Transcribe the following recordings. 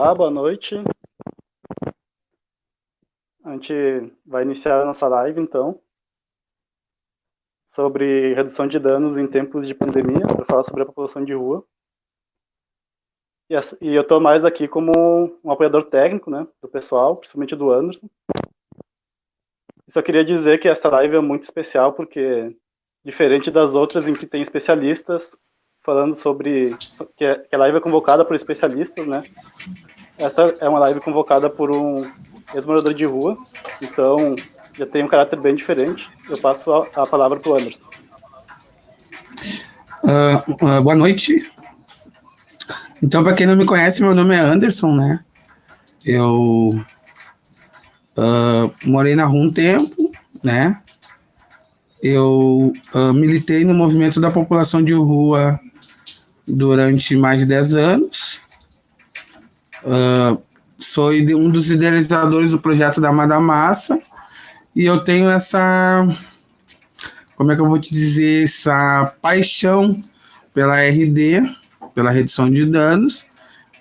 Olá, boa noite. A gente vai iniciar a nossa live, então, sobre redução de danos em tempos de pandemia, para falar sobre a população de rua. E eu estou mais aqui como um apoiador técnico, né, do pessoal, principalmente do Anderson. Só queria dizer que essa live é muito especial, porque, diferente das outras em que tem especialistas falando sobre... que a live é convocada por especialistas, né? Essa é uma live convocada por um ex-morador de rua, então já tem um caráter bem diferente. Eu passo a palavra para o Anderson. Boa noite. Então, para quem não me conhece, meu nome é Anderson, né? Eu morei na rua um tempo, né? Eu militei no movimento da população de rua durante mais de 10 anos. Sou um dos idealizadores do projeto da Amada Massa e eu tenho essa, como é que eu vou te dizer, essa paixão pela RD, pela redução de danos,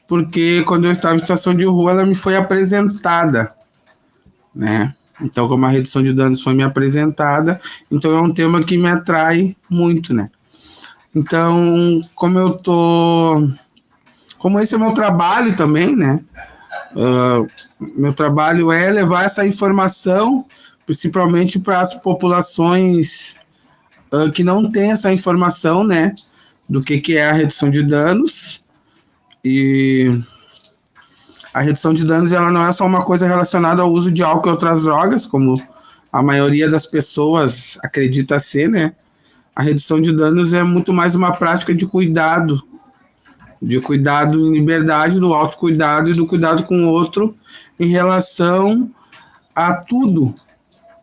porque quando eu estava em situação de rua, ela me foi apresentada, né? Então, como a redução de danos foi me apresentada, então é um tema que me atrai muito, né? Então, como esse é o meu trabalho também, né? Meu trabalho é levar essa informação, principalmente para as populações que não têm essa informação, né? Do que é a redução de danos. E a redução de danos, ela não é só uma coisa relacionada ao uso de álcool e outras drogas, como a maioria das pessoas acredita ser, né? A redução de danos é muito mais uma prática de cuidado em liberdade, do autocuidado e do cuidado com o outro em relação a tudo,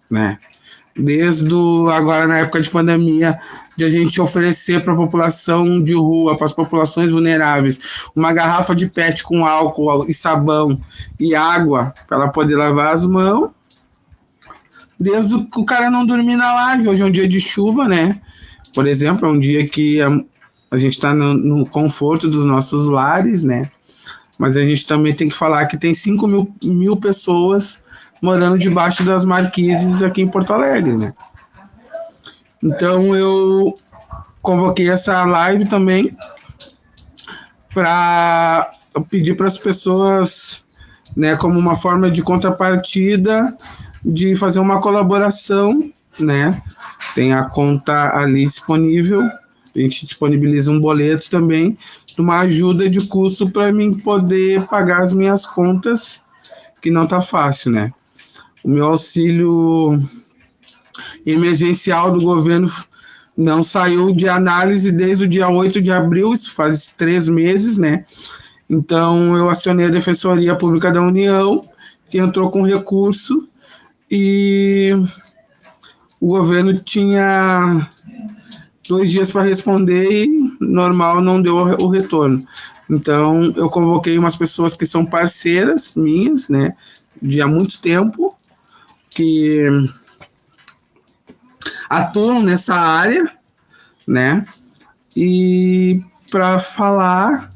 né? Desde agora, na época de pandemia, de a gente oferecer para a população de rua, para as populações vulneráveis, uma garrafa de PET com álcool e sabão e água para ela poder lavar as mãos, desde o cara não dormir na laje. Hoje é um dia de chuva, né? Por exemplo, é um dia que a gente está no conforto dos nossos lares, né? Mas a gente também tem que falar que tem 5 mil pessoas morando debaixo das marquises aqui em Porto Alegre, né? Então eu convoquei essa live também para pedir para as pessoas, né, como uma forma de contrapartida, de fazer uma colaboração, né? Tem a conta ali disponível, a gente disponibiliza um boleto também, de uma ajuda de custo para mim poder pagar as minhas contas, que não tá fácil, né? O meu auxílio emergencial do governo não saiu de análise desde o dia 8 de abril, isso faz 3 meses, né? Então, eu acionei a Defensoria Pública da União, que entrou com recurso, e o governo tinha 2 dias para responder e, normal, não deu o retorno. Então, eu convoquei umas pessoas que são parceiras minhas, né, de há muito tempo, que atuam nessa área, né, e para falar,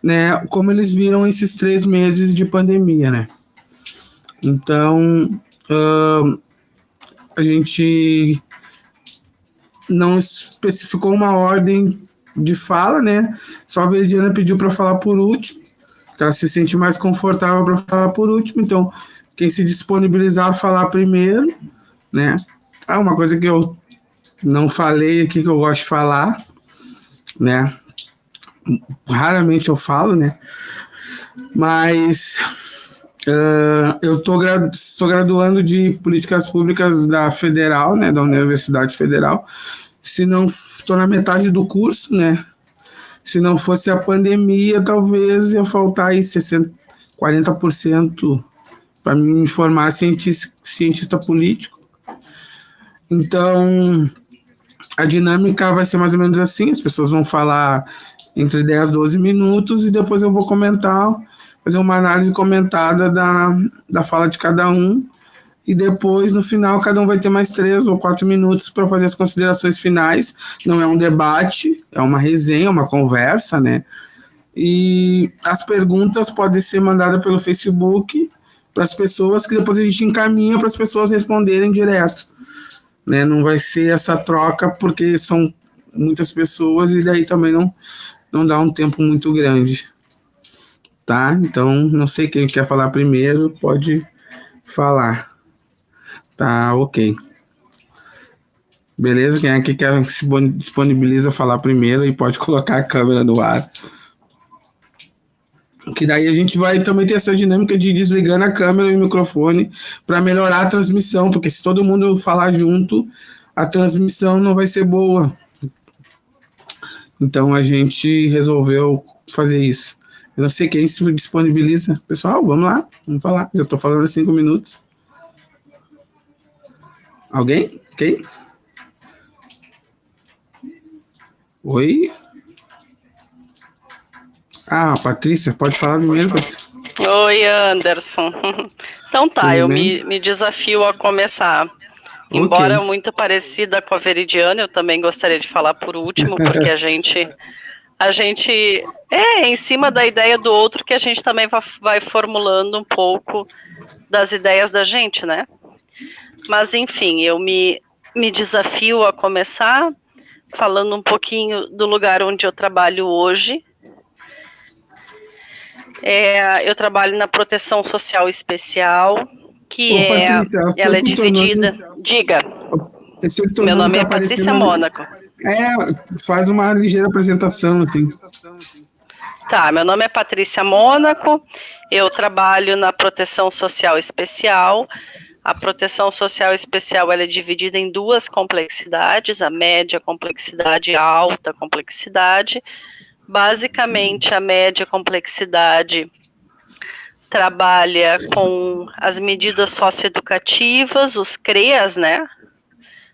né, como eles viram esses 3 meses de pandemia, né. Então, a gente não especificou uma ordem de fala, né, só a Veridiana pediu para falar por último, que ela se sente mais confortável para falar por último, então quem se disponibilizar a falar primeiro, né. Uma coisa que eu não falei aqui, que eu gosto de falar, né, raramente eu falo, né, mas eu sou graduando de Políticas Públicas da Federal, né, da Universidade Federal. Se não, estou na metade do curso, né, se não fosse a pandemia, talvez ia faltar aí 40% para me formar cientista político. Então, a dinâmica vai ser mais ou menos assim, as pessoas vão falar entre 10 e 12 minutos e depois eu vou comentar, fazer uma análise comentada da fala de cada um, e depois, no final, cada um vai ter mais 3 ou 4 minutos para fazer as considerações finais. Não é um debate, é uma resenha, uma conversa, né? E as perguntas podem ser mandadas pelo Facebook para as pessoas, que depois a gente encaminha para as pessoas responderem direto, né? Não vai ser essa troca, porque são muitas pessoas e daí também não dá um tempo muito grande, tá? Então, não sei quem quer falar primeiro, pode falar. Tá, ok. Beleza? Quem é que quer se disponibiliza a falar primeiro e pode colocar a câmera no ar. Que daí a gente vai também ter essa dinâmica de ir desligando a câmera e o microfone para melhorar a transmissão, porque se todo mundo falar junto, a transmissão não vai ser boa. Então a gente resolveu fazer isso. Eu não sei quem se disponibiliza. Pessoal, vamos lá, vamos falar. Já estou falando há 5 minutos. Alguém? Quem? Oi? Ah, Patrícia, pode falar primeiro, Patrícia. Oi, Anderson. Então tá, Tudo eu bem? me desafio a começar. Embora muito parecida com a Veridiana, eu também gostaria de falar por último, porque a gente é em cima da ideia do outro que a gente também vai formulando um pouco das ideias da gente, né? Mas enfim, eu me desafio a começar falando um pouquinho do lugar onde eu trabalho hoje. Eu trabalho na Proteção Social Especial, que Patrícia, ela é dividida... Nome... Diga. Meu nome é Patrícia Mônaco. Faz uma ligeira apresentação, assim. Tá, meu nome é Patrícia Mônaco, eu trabalho na Proteção Social Especial. A Proteção Social Especial ela é dividida em 2 complexidades, a média complexidade e a alta complexidade. Basicamente, a média complexidade trabalha com as medidas socioeducativas, os CREAS, né?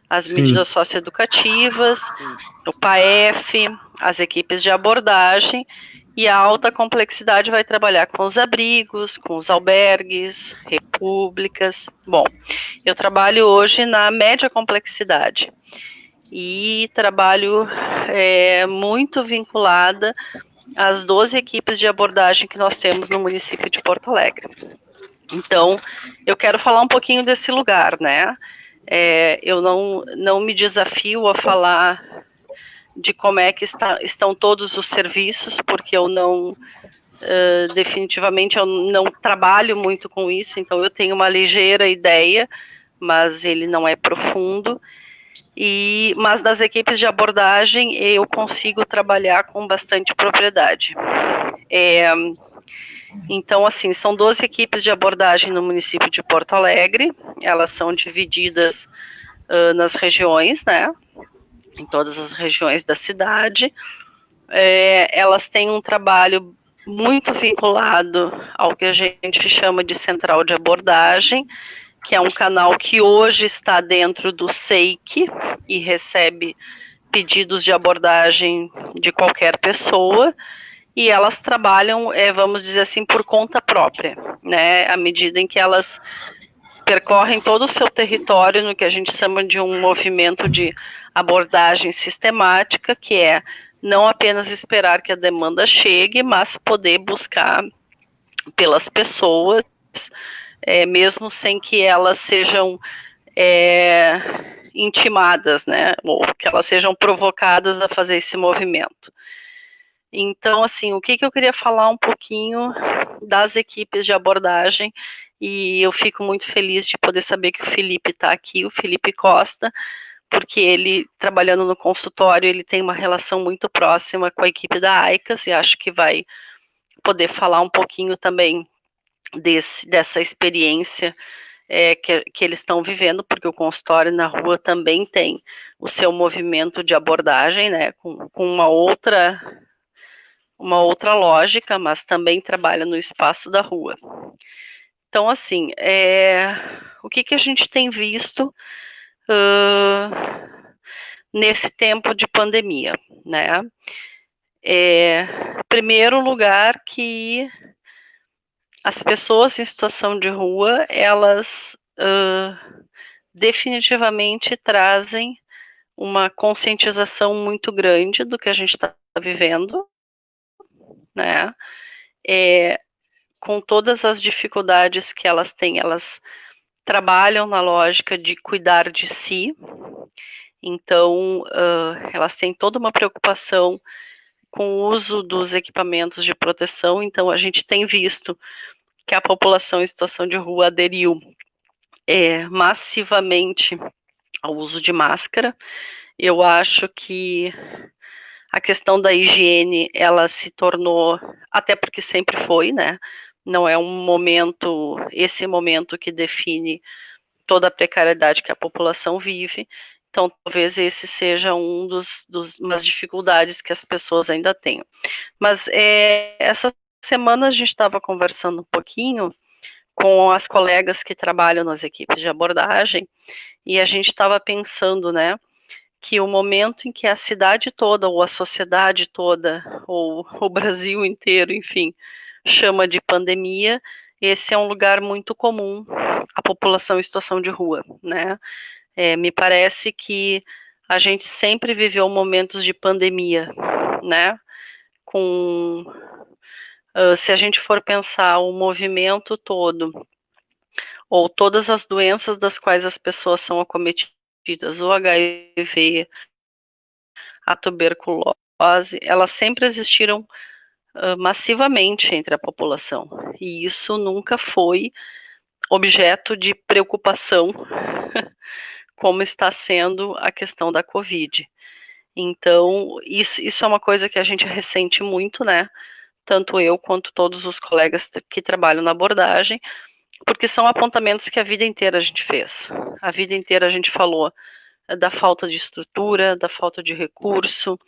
As medidas socioeducativas, o PAEF, as equipes de abordagem, e a alta complexidade vai trabalhar com os abrigos, com os albergues, repúblicas. Bom, eu trabalho hoje na média complexidade e trabalho muito vinculada às 12 equipes de abordagem que nós temos no município de Porto Alegre. Então, eu quero falar um pouquinho desse lugar, né? Eu não me desafio a falar de como é que estão todos os serviços, porque eu não, definitivamente, eu não trabalho muito com isso, então eu tenho uma ligeira ideia, mas ele não é profundo. Mas das equipes de abordagem eu consigo trabalhar com bastante propriedade. Então, assim, são 12 equipes de abordagem no município de Porto Alegre, elas são divididas nas regiões, né, em todas as regiões da cidade. Elas têm um trabalho muito vinculado ao que a gente chama de central de abordagem, que é um canal que hoje está dentro do SEIC e recebe pedidos de abordagem de qualquer pessoa, e elas trabalham, vamos dizer assim, por conta própria, né, à medida em que elas percorrem todo o seu território no que a gente chama de um movimento de abordagem sistemática, que é não apenas esperar que a demanda chegue, mas poder buscar pelas pessoas, mesmo sem que elas sejam intimadas, né, ou que elas sejam provocadas a fazer esse movimento. Então, assim, o que eu queria falar um pouquinho das equipes de abordagem, e eu fico muito feliz de poder saber que o Felipe está aqui, o Felipe Costa, porque ele, trabalhando no consultório, ele tem uma relação muito próxima com a equipe da AICAS, e acho que vai poder falar um pouquinho também dessa experiência que eles estão vivendo, porque o consultório na rua também tem o seu movimento de abordagem, né, com uma outra lógica, mas também trabalha no espaço da rua. Então, assim, o que a gente tem visto nesse tempo de pandemia, né? Primeiro lugar, que as pessoas em situação de rua, elas definitivamente trazem uma conscientização muito grande do que a gente está vivendo, né? Com todas as dificuldades que elas têm, elas trabalham na lógica de cuidar de si, então elas têm toda uma preocupação com o uso dos equipamentos de proteção, então a gente tem visto que a população em situação de rua aderiu massivamente ao uso de máscara. Eu acho que a questão da higiene, ela se tornou, até porque sempre foi, né? Não é esse momento que define toda a precariedade que a população vive. Então, talvez esse seja umas dificuldades que as pessoas ainda tenham. Mas essa semana a gente estava conversando um pouquinho com as colegas que trabalham nas equipes de abordagem e a gente estava pensando, né, que o momento em que a cidade toda, ou a sociedade toda, ou o Brasil inteiro, enfim, chama de pandemia, esse é um lugar muito comum, a população em situação de rua, né? Me parece que a gente sempre viveu momentos de pandemia, né? Se a gente for pensar o movimento todo, ou todas as doenças das quais as pessoas são acometidas, o HIV, a tuberculose, elas sempre existiram massivamente entre a população. E isso nunca foi objeto de preocupação, como está sendo a questão da Covid. Então, isso é uma coisa que a gente ressente muito, né? Tanto eu quanto todos os colegas que trabalham na abordagem, porque são apontamentos que a vida inteira a gente fez. A vida inteira a gente falou da falta de estrutura, da falta de recurso,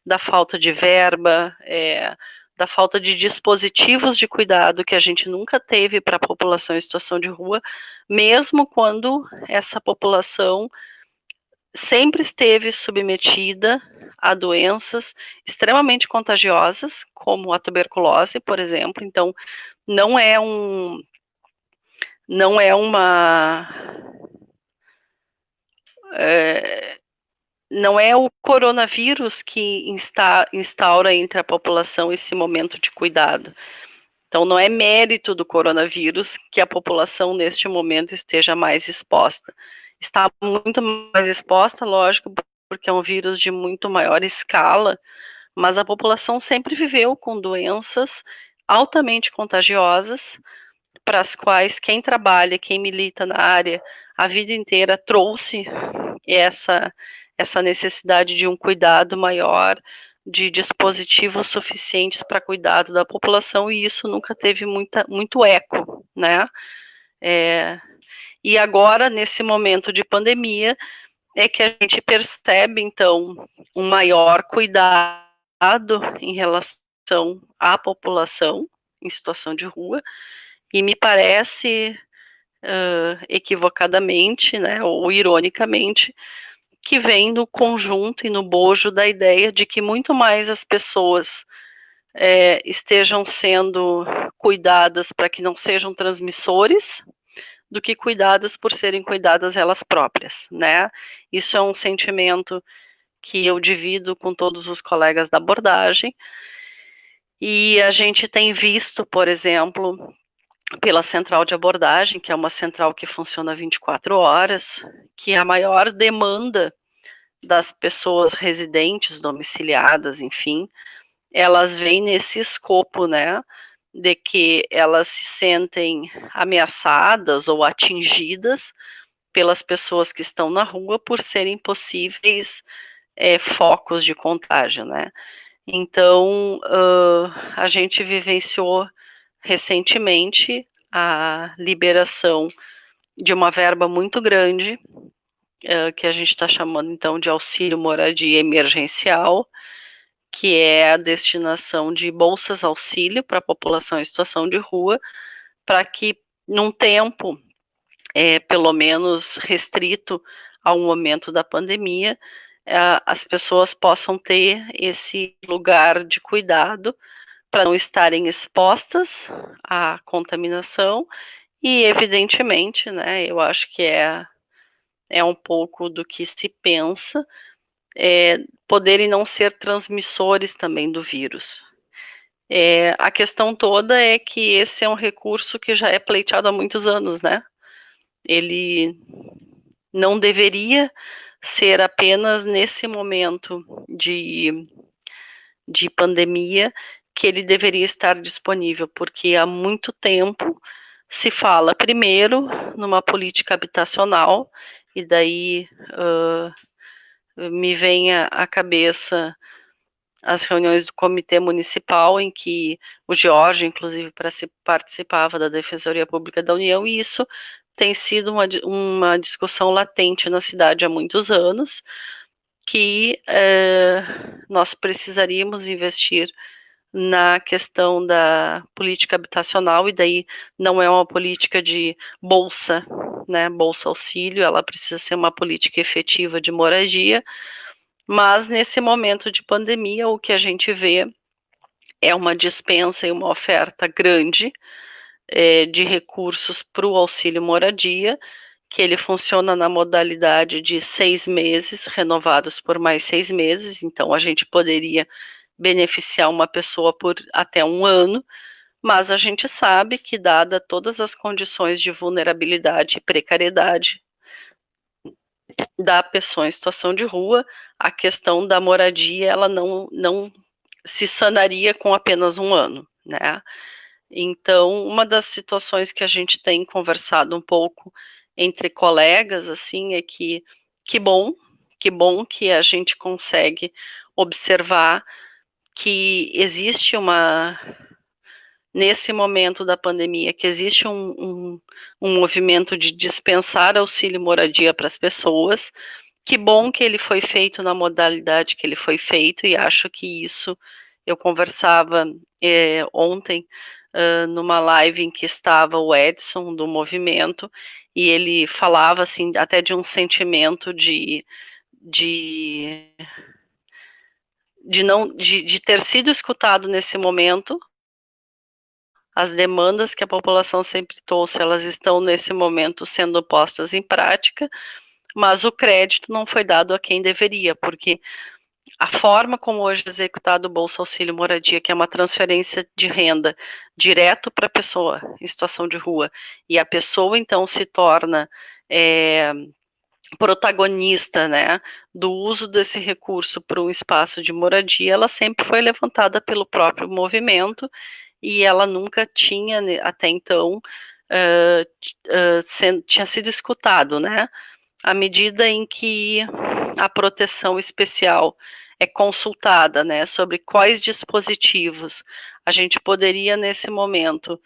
da falta de verba, da falta de dispositivos de cuidado que a gente nunca teve para a população em situação de rua, mesmo quando essa população sempre esteve submetida a doenças extremamente contagiosas, como a tuberculose, por exemplo. Então, não é uma não é o coronavírus que instaura entre a população esse momento de cuidado. Então, não é mérito do coronavírus que a população, neste momento, esteja mais exposta. Está muito mais exposta, lógico, porque é um vírus de muito maior escala, mas a população sempre viveu com doenças altamente contagiosas, para as quais quem trabalha, quem milita na área, a vida inteira trouxe essa necessidade de um cuidado maior, de dispositivos suficientes para cuidado da população, e isso nunca teve muito eco, né? E agora, nesse momento de pandemia, é que a gente percebe, então, um maior cuidado em relação à população em situação de rua, e me parece, equivocadamente, né, ou ironicamente, que vem no conjunto e no bojo da ideia de que muito mais as pessoas estejam sendo cuidadas para que não sejam transmissores do que cuidadas por serem cuidadas elas próprias, né? Isso é um sentimento que eu divido com todos os colegas da abordagem, e a gente tem visto, por exemplo, pela central de abordagem, que é uma central que funciona 24 horas, que a maior demanda das pessoas residentes, domiciliadas, enfim, elas vêm nesse escopo, né, de que elas se sentem ameaçadas ou atingidas pelas pessoas que estão na rua por serem possíveis focos de contágio, né. Então, a gente vivenciou recentemente a liberação de uma verba muito grande, que a gente está chamando então de auxílio moradia emergencial, que é a destinação de bolsas auxílio para a população em situação de rua, para que num tempo, pelo menos restrito ao momento da pandemia, as pessoas possam ter esse lugar de cuidado para não estarem expostas à contaminação e, evidentemente, né, eu acho que é um pouco do que se pensa, poderem não ser transmissores também do vírus. A questão toda é que esse é um recurso que já é pleiteado há muitos anos, né? Ele não deveria ser apenas nesse momento de pandemia que ele deveria estar disponível, porque há muito tempo se fala primeiro numa política habitacional, e daí me vem à cabeça as reuniões do Comitê Municipal, em que o George, inclusive, participava da Defensoria Pública da União, e isso tem sido uma discussão latente na cidade há muitos anos, que nós precisaríamos investir na questão da política habitacional, e daí não é uma política de bolsa, né, bolsa auxílio, ela precisa ser uma política efetiva de moradia, mas nesse momento de pandemia o que a gente vê é uma dispensa e uma oferta grande de recursos para o auxílio moradia, que ele funciona na modalidade de 6 meses, renovados por mais 6 meses, então a gente poderia beneficiar uma pessoa por até 1 ano, mas a gente sabe que, dada todas as condições de vulnerabilidade e precariedade da pessoa em situação de rua, a questão da moradia, ela não se sanaria com apenas 1 ano, né? Então, uma das situações que a gente tem conversado um pouco entre colegas, assim, é que bom que a gente consegue observar que existe nesse momento da pandemia, que existe um movimento de dispensar auxílio moradia para as pessoas. Que bom que ele foi feito na modalidade que ele foi feito, e acho que isso, eu conversava ontem numa live em que estava o Edson do movimento, e ele falava assim até de um sentimento de ter sido escutado nesse momento. As demandas que a população sempre trouxe, elas estão nesse momento sendo postas em prática, mas o crédito não foi dado a quem deveria, porque a forma como hoje é executado o Bolsa Auxílio Moradia, que é uma transferência de renda direto para a pessoa em situação de rua, e a pessoa então se torna protagonista, né, do uso desse recurso para um espaço de moradia, ela sempre foi levantada pelo próprio movimento, e ela nunca tinha, até então, tinha sido escutado, né? À medida em que a proteção especial é consultada, né, sobre quais dispositivos a gente poderia, nesse momento,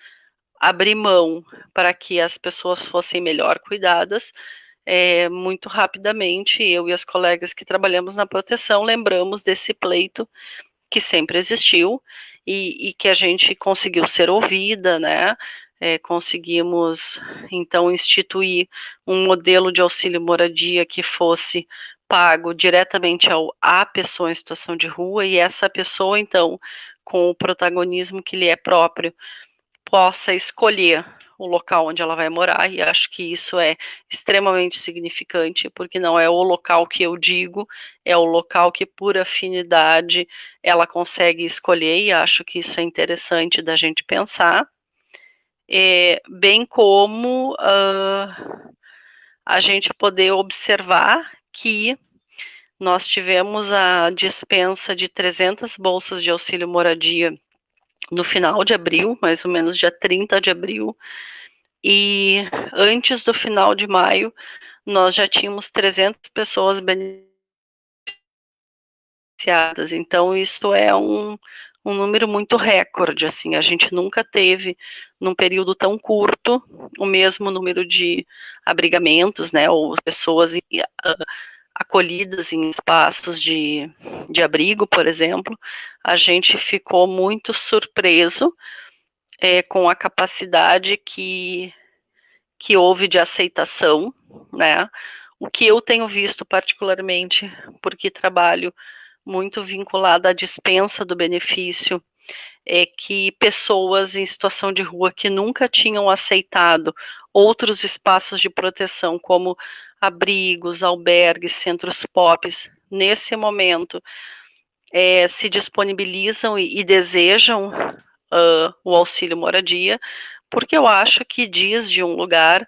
abrir mão para que as pessoas fossem melhor cuidadas, muito rapidamente, eu e as colegas que trabalhamos na proteção lembramos desse pleito que sempre existiu e que a gente conseguiu ser ouvida, né? Conseguimos, então, instituir um modelo de auxílio moradia que fosse pago diretamente à pessoa em situação de rua, e essa pessoa, então, com o protagonismo que lhe é próprio, possa escolher o local onde ela vai morar, e acho que isso é extremamente significante, porque não é o local que eu digo, é o local que, por afinidade, ela consegue escolher, e acho que isso é interessante da gente pensar, bem como a gente poder observar que nós tivemos a dispensa de 300 bolsas de auxílio moradia no final de abril, mais ou menos dia 30 de abril, e antes do final de maio, nós já tínhamos 300 pessoas beneficiadas, então isso é um número muito recorde, assim, a gente nunca teve, num período tão curto, o mesmo número de abrigamentos, né, ou pessoas acolhidas em espaços de abrigo, por exemplo. A gente ficou muito surpreso com a capacidade que houve de aceitação, né? O que eu tenho visto particularmente, porque trabalho muito vinculada à dispensa do benefício, é que pessoas em situação de rua que nunca tinham aceitado outros espaços de proteção, como abrigos, albergues, centros POPs, nesse momento se disponibilizam e desejam o auxílio moradia, porque eu acho que diz de um lugar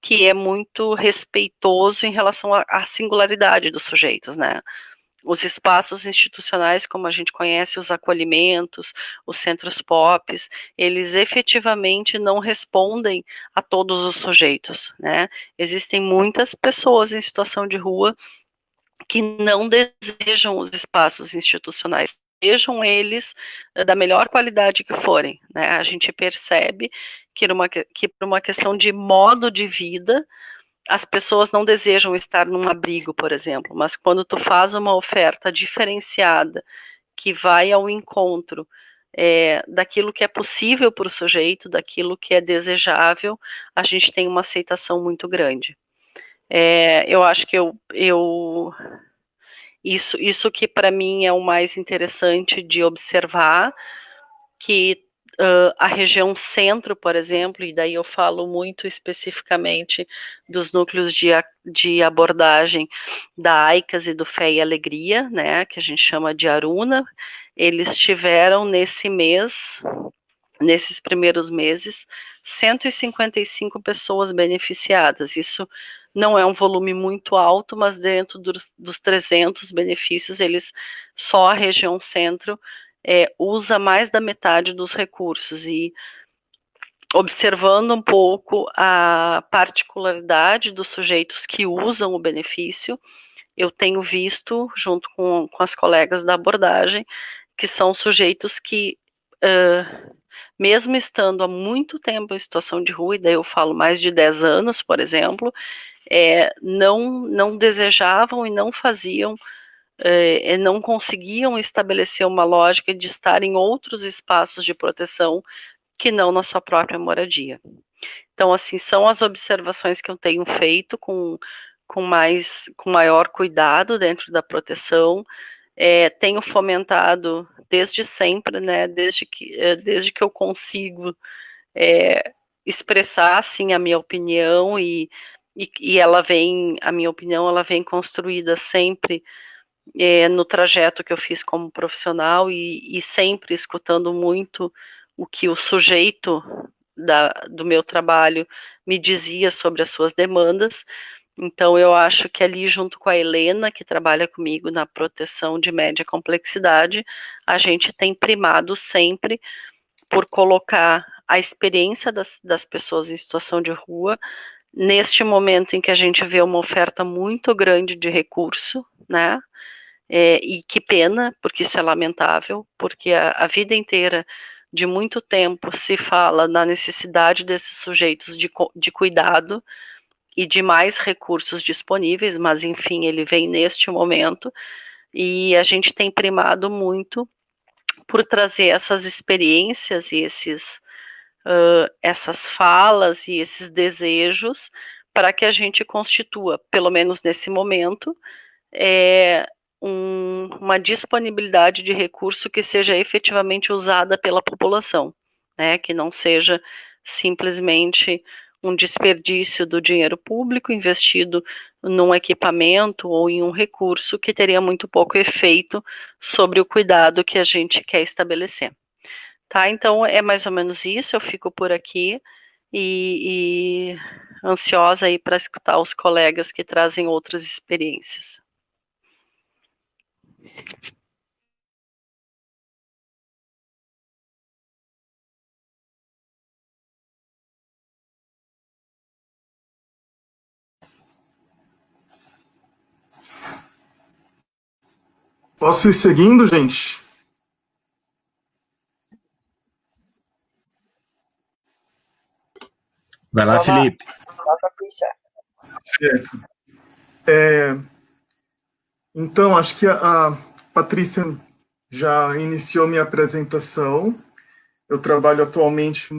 que é muito respeitoso em relação à singularidade dos sujeitos, né? Os espaços institucionais, como a gente conhece, os acolhimentos, os centros POPs, eles efetivamente não respondem a todos os sujeitos, né? Existem muitas pessoas em situação de rua que não desejam os espaços institucionais, sejam eles da melhor qualidade que forem, né? A gente percebe que por uma questão de modo de vida, as pessoas não desejam estar num abrigo, por exemplo, mas quando tu faz uma oferta diferenciada que vai ao encontro daquilo que é possível para o sujeito, daquilo que é desejável, a gente tem uma aceitação muito grande. Eu acho que isso que para mim é o mais interessante de observar, que a região centro, por exemplo, e daí eu falo muito especificamente dos núcleos de abordagem da AICAS e do Fé e Alegria, né, que a gente chama de Aruna, eles tiveram nesses primeiros meses, 155 pessoas beneficiadas. Isso não é um volume muito alto, mas dentro dos 300 benefícios, só a região centro usa mais da metade dos recursos. E observando um pouco a particularidade dos sujeitos que usam o benefício, eu tenho visto, junto com as colegas da abordagem, que são sujeitos que, mesmo estando há muito tempo em situação de rua, e daí eu falo mais de 10 anos, por exemplo, não desejavam e não faziam, não conseguiam estabelecer uma lógica de estar em outros espaços de proteção que não na sua própria moradia. Então, assim, são as observações que eu tenho feito com maior cuidado dentro da proteção. Tenho fomentado desde sempre, né, desde que eu consigo expressar, assim, a minha opinião e a minha opinião, ela vem construída sempre no trajeto que eu fiz como profissional e sempre escutando muito o que o sujeito do meu trabalho me dizia sobre as suas demandas. Então, eu acho que ali, junto com a Helena, que trabalha comigo na proteção de média complexidade, a gente tem primado sempre por colocar a experiência das pessoas em situação de rua neste momento em que a gente vê uma oferta muito grande de recurso, né? E que pena, porque isso é lamentável, porque a vida inteira, de muito tempo, se fala na necessidade desses sujeitos de cuidado e de mais recursos disponíveis, mas enfim, ele vem neste momento, e a gente tem primado muito por trazer essas experiências e essas falas e esses desejos para que a gente constitua, pelo menos nesse momento, uma disponibilidade de recurso que seja efetivamente usada pela população, né? Que não seja simplesmente um desperdício do dinheiro público investido num equipamento ou em um recurso que teria muito pouco efeito sobre o cuidado que a gente quer estabelecer. Tá? Então é mais ou menos isso, eu fico por aqui e ansiosa aí para escutar os colegas que trazem outras experiências. Posso ir seguindo, gente? Vai lá, Felipe. Certo. Então, acho que a Patrícia já iniciou minha apresentação. Eu trabalho atualmente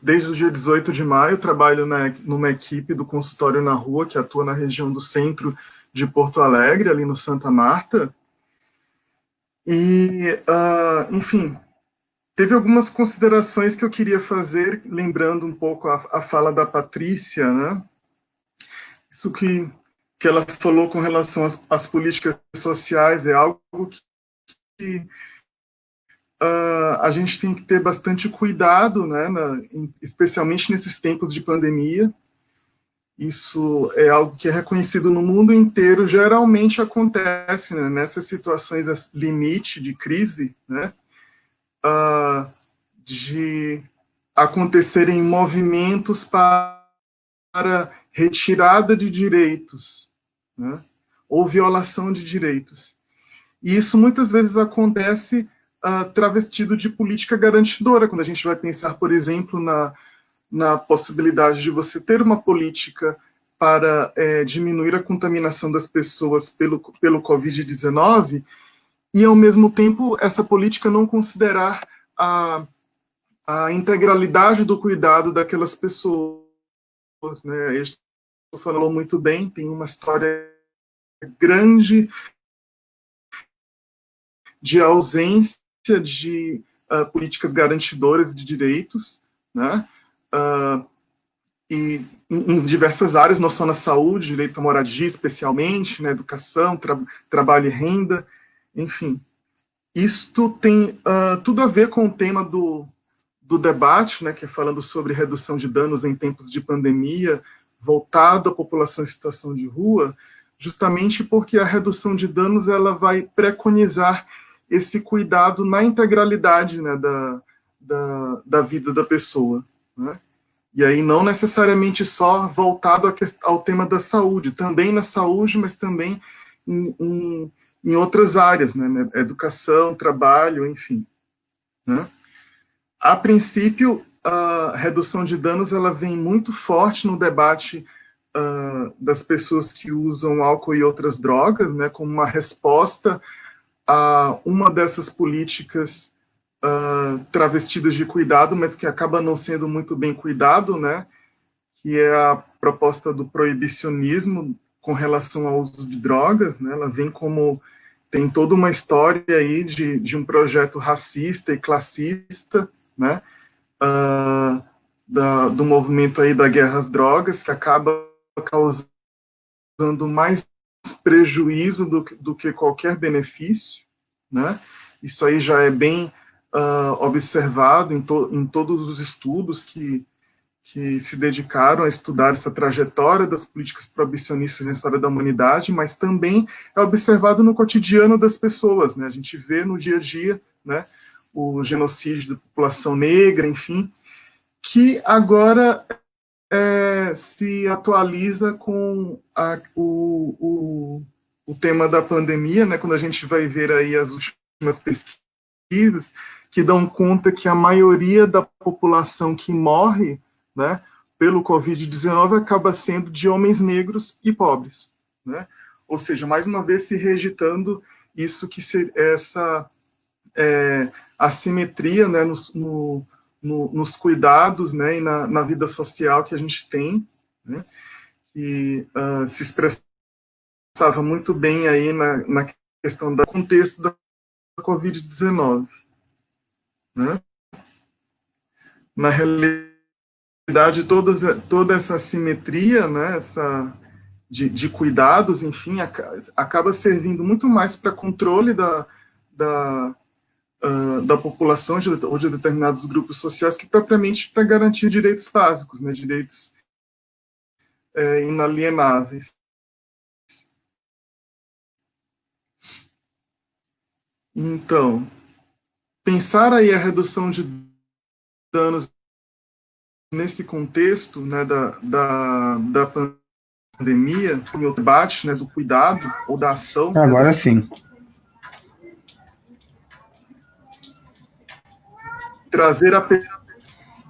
desde o dia 18 de maio, trabalho numa equipe do consultório na rua, que atua na região do centro de Porto Alegre, ali no Santa Marta. E, enfim, teve algumas considerações que eu queria fazer, lembrando um pouco a fala da Patrícia, né? Isso que ela falou com relação às políticas sociais é algo a gente tem que ter bastante cuidado, né, especialmente nesses tempos de pandemia. Isso é algo que é reconhecido no mundo inteiro, geralmente acontece, né, nessas situações limite de crise, né, de acontecerem movimentos para retirada de direitos, né, ou violação de direitos. E isso muitas vezes acontece travestido de política garantidora, quando a gente vai pensar, por exemplo, na possibilidade de você ter uma política para diminuir a contaminação das pessoas pelo Covid-19 e, ao mesmo tempo, essa política não considerar a integralidade do cuidado daquelas pessoas. Né? Este falou muito bem, tem uma história grande de ausência de políticas garantidoras de direitos, né? E em diversas áreas, não só na saúde, direito à moradia especialmente, na educação, trabalho e renda, enfim. Isto tem tudo a ver com o tema do debate, né, que é falando sobre redução de danos em tempos de pandemia, voltado à população em situação de rua, justamente porque a redução de danos ela vai preconizar esse cuidado na integralidade, né, da vida da pessoa, né? E aí não necessariamente só voltado ao tema da saúde, também na saúde, mas também em outras áreas, né, educação, trabalho, enfim, né? A princípio, a redução de danos ela vem muito forte no debate das pessoas que usam álcool e outras drogas, né, como uma resposta a uma dessas políticas travestidas de cuidado, mas que acaba não sendo muito bem cuidado, né, que é a proposta do proibicionismo com relação ao uso de drogas, né, ela vem como, tem toda uma história aí de um projeto racista e classista, né, do movimento aí da guerra às drogas, que acaba causando mais prejuízo do que qualquer benefício, né? Isso aí já é bem observado em todos os estudos que se dedicaram a estudar essa trajetória das políticas proibicionistas na história da humanidade, mas também é observado no cotidiano das pessoas, né? A gente vê no dia a dia, né, o genocídio da população negra, enfim, que agora se atualiza com o tema da pandemia, né, quando a gente vai ver aí as últimas pesquisas que dão conta que a maioria da população que morre, né, pelo Covid-19 acaba sendo de homens negros e pobres, né? Ou seja, mais uma vez se rejeitando isso essa assimetria, né, nos cuidados, né, e na vida social que a gente tem, né, e se expressava muito bem aí na questão do contexto da Covid-19, né? Na realidade, toda essa assimetria, né, de cuidados, enfim, acaba servindo muito mais para controle da população ou de determinados grupos sociais que propriamente para garantir direitos básicos, né, direitos inalienáveis. Então, pensar aí a redução de danos nesse contexto, né, da pandemia, o debate, né, do cuidado ou da ação. Agora né, sim. Trazer a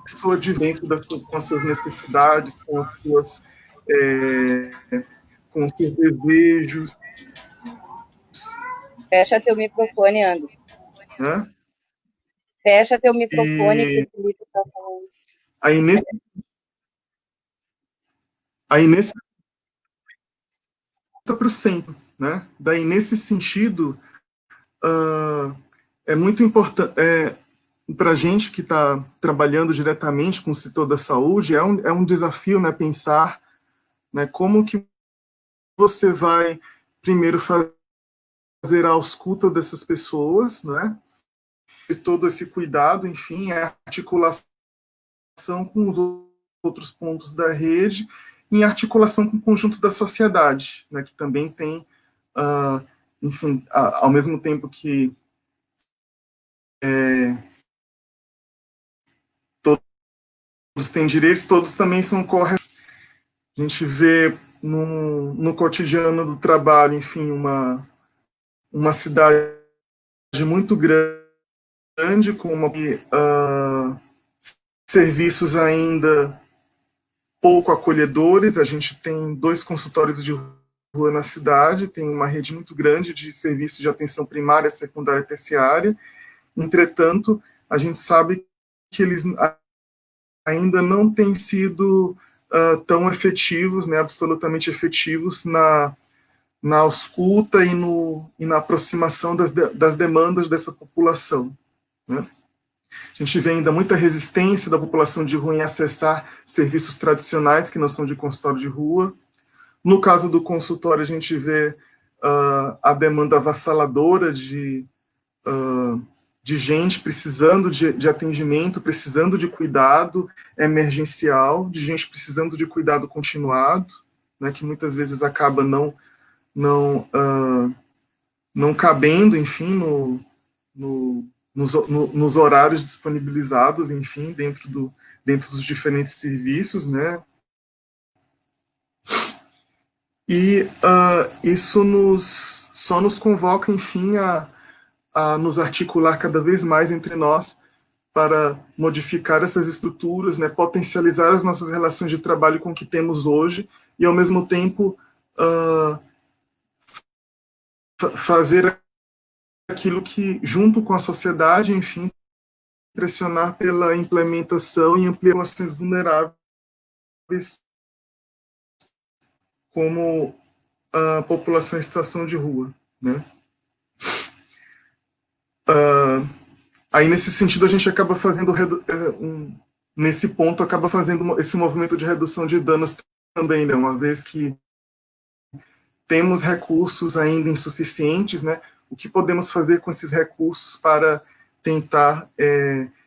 pessoa de dentro com as suas necessidades, com os seus desejos. Fecha teu microfone, André. Né? Fecha teu microfone que o Felipe está falando. Aí nesse 30%, né? Daí nesse sentido é muito importante para a gente que está trabalhando diretamente com o setor da saúde, é um desafio, né, pensar, né, como que você vai primeiro fazer fazer a ausculta dessas pessoas, né? E todo esse cuidado, enfim, a articulação com os outros pontos da rede, em articulação com o conjunto da sociedade, né, que também tem, enfim, ao mesmo tempo que todos têm direitos, todos também são corretos. A gente vê no cotidiano do trabalho, enfim, uma cidade muito grande, com serviços ainda pouco acolhedores. A gente tem 2 consultórios de rua na cidade, tem uma rede muito grande de serviços de atenção primária, secundária e terciária. Entretanto, a gente sabe que eles ainda não têm sido tão efetivos, né, absolutamente efetivos na ausculta e na aproximação das demandas dessa população, né? A gente vê ainda muita resistência da população de rua em acessar serviços tradicionais que não são de consultório de rua. No caso do consultório, a gente vê a demanda avassaladora de gente precisando de atendimento, precisando de cuidado emergencial, de gente precisando de cuidado continuado, né, que muitas vezes acaba não cabendo, enfim, nos horários disponibilizados, enfim, dentro dos diferentes serviços, né? E isso só nos convoca, enfim, a nos articular cada vez mais entre nós para modificar essas estruturas, né, potencializar as nossas relações de trabalho com o que temos hoje e, ao mesmo tempo, fazer aquilo que, junto com a sociedade, enfim, pressionar pela implementação e ampliação das vulneráveis, como a população em situação de rua, né? Aí, nesse sentido, a gente acaba fazendo, nesse ponto, acaba fazendo esse movimento de redução de danos também, né? Uma vez que temos recursos ainda insuficientes, né? O que podemos fazer com esses recursos para tentar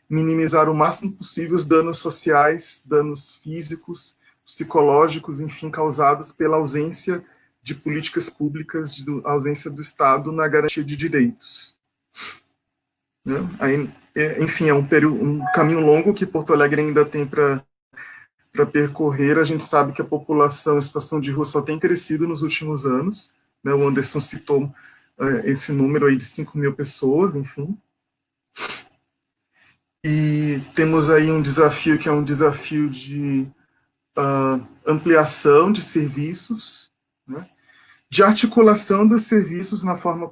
minimizar o máximo possível os danos sociais, danos físicos, psicológicos, enfim, causados pela ausência de políticas públicas, ausência do Estado na garantia de direitos. Né? Aí, enfim, é um caminho longo que Porto Alegre ainda tem para percorrer. A gente sabe que a população em situação de rua só tem crescido nos últimos anos, né? O Anderson citou esse número aí de 5 mil pessoas, enfim. E temos aí um desafio que é um desafio de ampliação de serviços, né? De articulação dos serviços na forma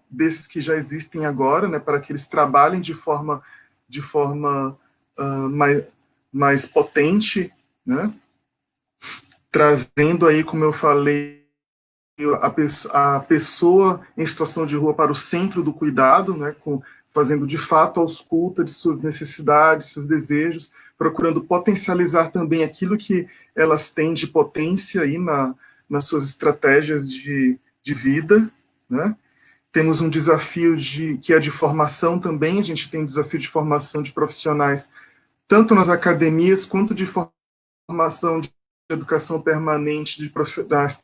desses que já existem agora, né, para que eles trabalhem de forma mais potente, né, trazendo aí, como eu falei, a pessoa em situação de rua para o centro do cuidado, né, fazendo de fato a ausculta de suas necessidades, seus desejos, procurando potencializar também aquilo que elas têm de potência aí nas suas estratégias de vida, né? Temos um desafio que é de formação também. A gente tem um desafio de formação de profissionais, tanto nas academias, quanto de formação de educação permanente de profissionais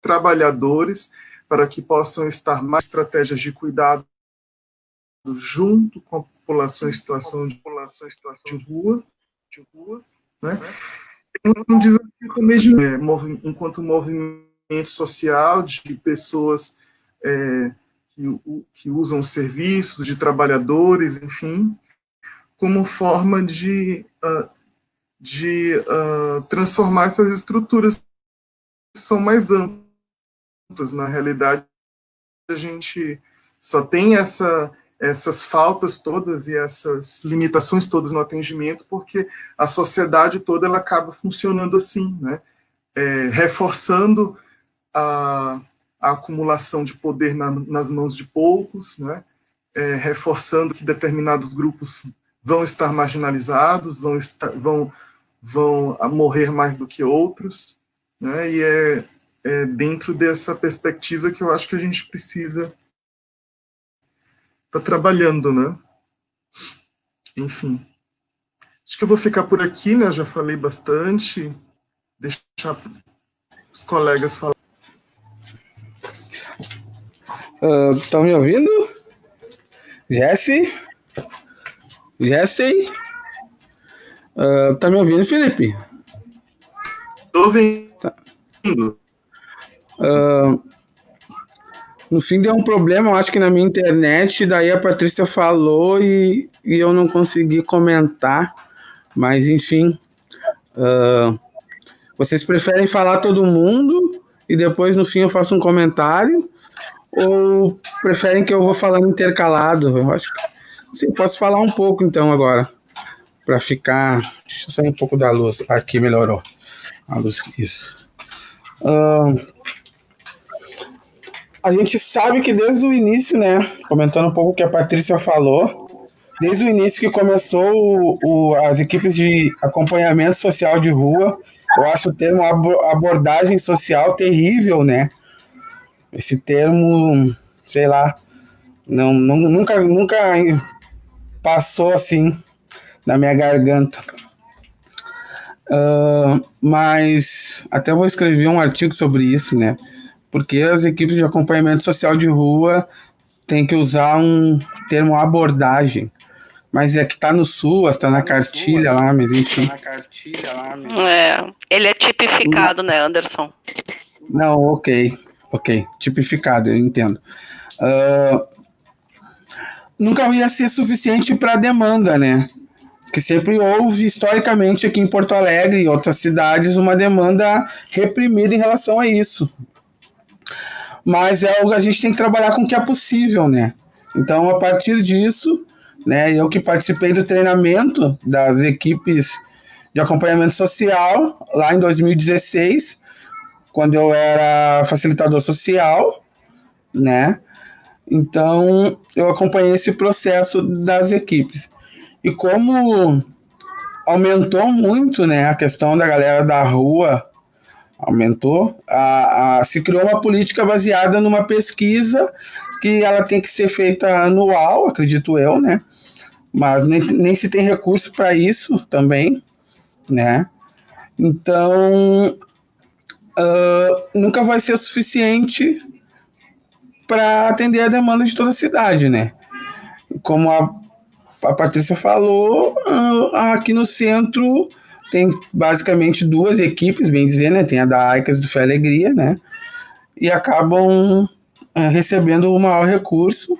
trabalhadores, para que possam estar mais estratégias de cuidado junto com a população em situação de rua, né? Um desafio também enquanto movimento social de pessoas que usam serviços, de trabalhadores, enfim, como forma de transformar essas estruturas que são mais amplas. Na realidade, a gente só tem essas faltas todas e essas limitações todas no atendimento porque a sociedade toda ela acaba funcionando assim, né? Reforçando a acumulação de poder nas mãos de poucos, né? Reforçando que determinados grupos vão estar marginalizados, vão morrer mais do que outros, né? dentro dessa perspectiva que eu acho que a gente precisa estar trabalhando, né? Enfim. Acho que eu vou ficar por aqui, né? Já falei bastante. Deixar os colegas falar. Estão me ouvindo? Jesse? Tá me ouvindo, Felipe? Estou ouvindo. No fim deu um problema, eu acho que na minha internet, daí a Patrícia falou e eu não consegui comentar, mas enfim, vocês preferem falar todo mundo e depois no fim eu faço um comentário, ou preferem que eu vou falando intercalado? Eu acho que sim, posso falar um pouco então agora, para ficar, deixa eu sair um pouco da luz, aqui melhorou a luz, isso. A gente sabe que desde o início, né, comentando um pouco o que a Patrícia falou, desde o início que começou as equipes de acompanhamento social de rua, eu acho o termo abordagem social terrível, né? Esse termo, sei lá, nunca passou assim na minha garganta. Mas até vou escrever um artigo sobre isso, né? Porque as equipes de acompanhamento social de rua têm que usar um termo abordagem. Mas é que está no SUAS, está na cartilha lá, mas enfim. Ele é tipificado, né, Anderson? Não, ok, tipificado, eu entendo. Nunca ia ser suficiente para a demanda, né? Que sempre houve, historicamente, aqui em Porto Alegre e outras cidades, uma demanda reprimida em relação a isso. Mas é algo que a gente tem que trabalhar com o que é possível, né? Então, a partir disso, né, eu que participei do treinamento das equipes de acompanhamento social, lá em 2016, quando eu era facilitador social, né? Então, eu acompanhei esse processo das equipes. E como aumentou muito, né, a questão da galera da rua, aumentou, se criou uma política baseada numa pesquisa que ela tem que ser feita anual, acredito eu, né? Mas nem se tem recurso para isso também, né? Então, nunca vai ser suficiente para atender a demanda de toda a cidade, né? Como a Patrícia falou, aqui no centro tem basicamente duas equipes, bem dizer, né? Tem a da AICAS do Fé e Alegria, né? E acabam recebendo o maior recurso,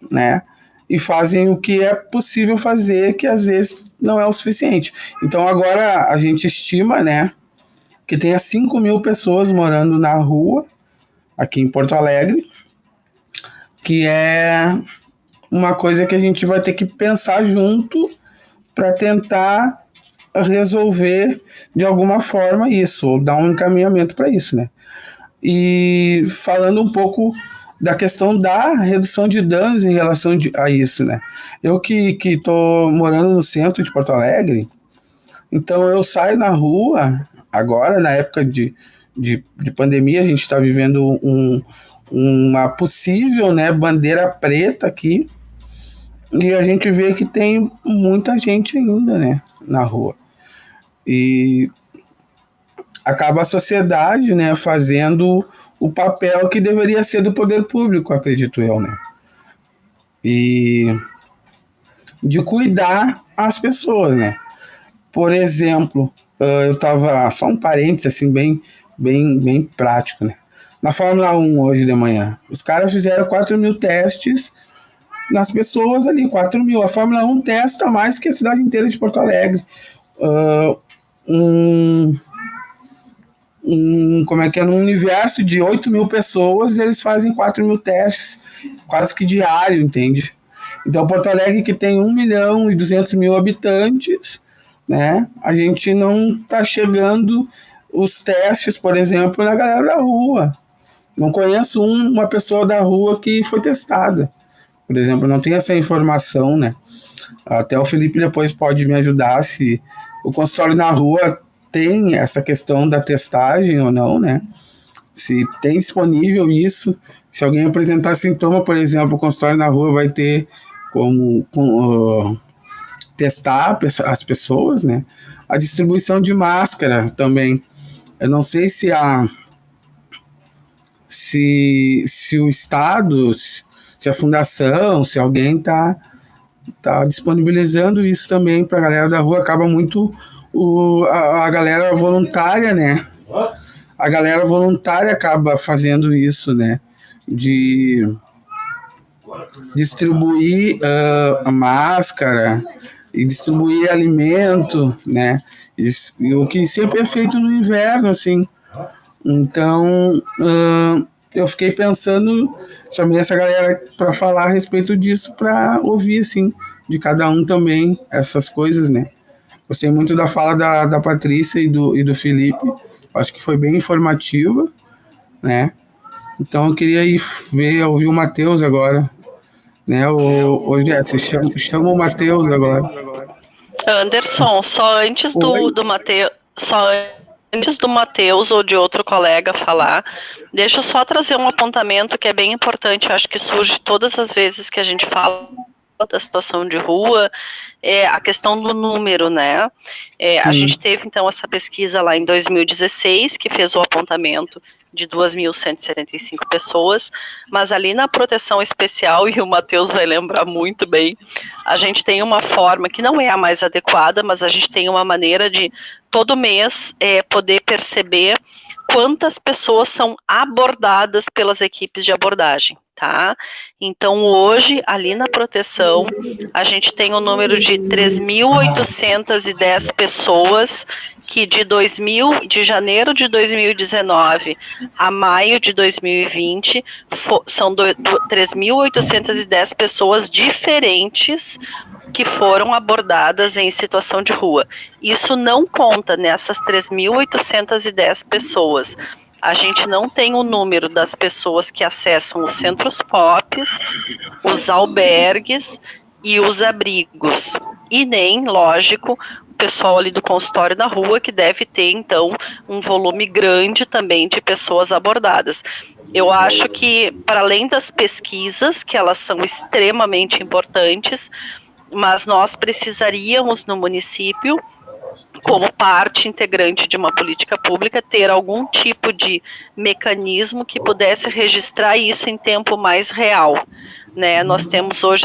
né? E fazem o que é possível fazer, que às vezes não é o suficiente. Então agora a gente estima, né, que tenha 5.000 pessoas morando na rua, aqui em Porto Alegre, que é uma coisa que a gente vai ter que pensar junto para tentar resolver de alguma forma isso, ou dar um encaminhamento para isso, né? E falando um pouco da questão da redução de danos em relação a isso, né? Eu que estou morando no centro de Porto Alegre, então eu saio na rua, agora na época de pandemia, a gente está vivendo uma possível, né, bandeira preta aqui, e a gente vê que tem muita gente ainda, né, na rua. E acaba a sociedade, né, fazendo o papel que deveria ser do poder público, acredito eu, né? E de cuidar as pessoas, né? Por exemplo, eu tava, só um parênteses assim, bem prático, né? Na Fórmula 1 hoje de manhã, os caras fizeram 4.000 testes nas pessoas ali, 4.000. A Fórmula 1 testa mais que a cidade inteira de Porto Alegre. Num universo de 8.000 pessoas, eles fazem 4.000 testes, quase que diário, entende? Então, Porto Alegre, que tem 1.200.000 habitantes, né, a gente não está chegando os testes, por exemplo, na galera da rua. Não conheço uma pessoa da rua que foi testada, por exemplo, não tem essa informação, né? Até o Felipe depois pode me ajudar se o consultório na rua tem essa questão da testagem ou não, né? se tem disponível isso. Se alguém apresentar sintoma, por exemplo, o consultório na rua vai ter como testar as pessoas, né? A distribuição de máscara também. Eu não sei se o Estado, se a fundação, se alguém está disponibilizando isso também para a galera da rua. Acaba muito a galera voluntária, né? A galera voluntária acaba fazendo isso, né? De distribuir a máscara e distribuir alimento, né? E o que sempre é feito no inverno, assim. Então, eu fiquei pensando, chamei essa galera para falar a respeito disso, para ouvir, assim, de cada um também, essas coisas, né? Gostei muito da fala da Patrícia e do Felipe, acho que foi bem informativa, né? Então, eu queria ouvir o Matheus agora, né? O Jet, chama o Matheus agora. Anderson, só antes do Matheus, antes do Matheus ou de outro colega falar, deixa eu só trazer um apontamento que é bem importante, acho que surge todas as vezes que a gente fala da situação de rua, é a questão do número, né? A gente teve, então, essa pesquisa lá em 2016, que fez o apontamento de 2.175 pessoas, mas ali na proteção especial, e o Matheus vai lembrar muito bem, a gente tem uma forma que não é a mais adequada, mas a gente tem uma maneira de, todo mês, poder perceber quantas pessoas são abordadas pelas equipes de abordagem, tá? Então, hoje, ali na proteção, a gente tem um número de 3.810 pessoas que de janeiro de 2019 a maio de 2020 são 3.810 pessoas diferentes que foram abordadas em situação de rua. Isso não conta nessas 3.810 pessoas. A gente não tem o número das pessoas que acessam os centros POPs, os albergues e os abrigos. E nem, lógico, o pessoal ali do consultório da rua, que deve ter, então, um volume grande também de pessoas abordadas. Eu acho que, para além das pesquisas, que elas são extremamente importantes, mas nós precisaríamos, no município, como parte integrante de uma política pública, ter algum tipo de mecanismo que pudesse registrar isso em tempo mais real, né? Nós temos hoje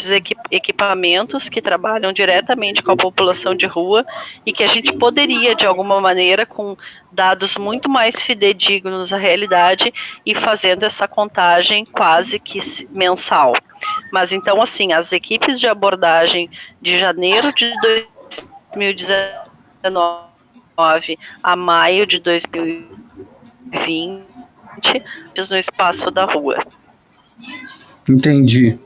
equipamentos que trabalham diretamente com a população de rua e que a gente poderia, de alguma maneira, com dados muito mais fidedignos à realidade, ir fazendo essa contagem quase que mensal. Mas então, assim, as equipes de abordagem de janeiro de 2019 a maio de 2020 no espaço da rua. Entendi.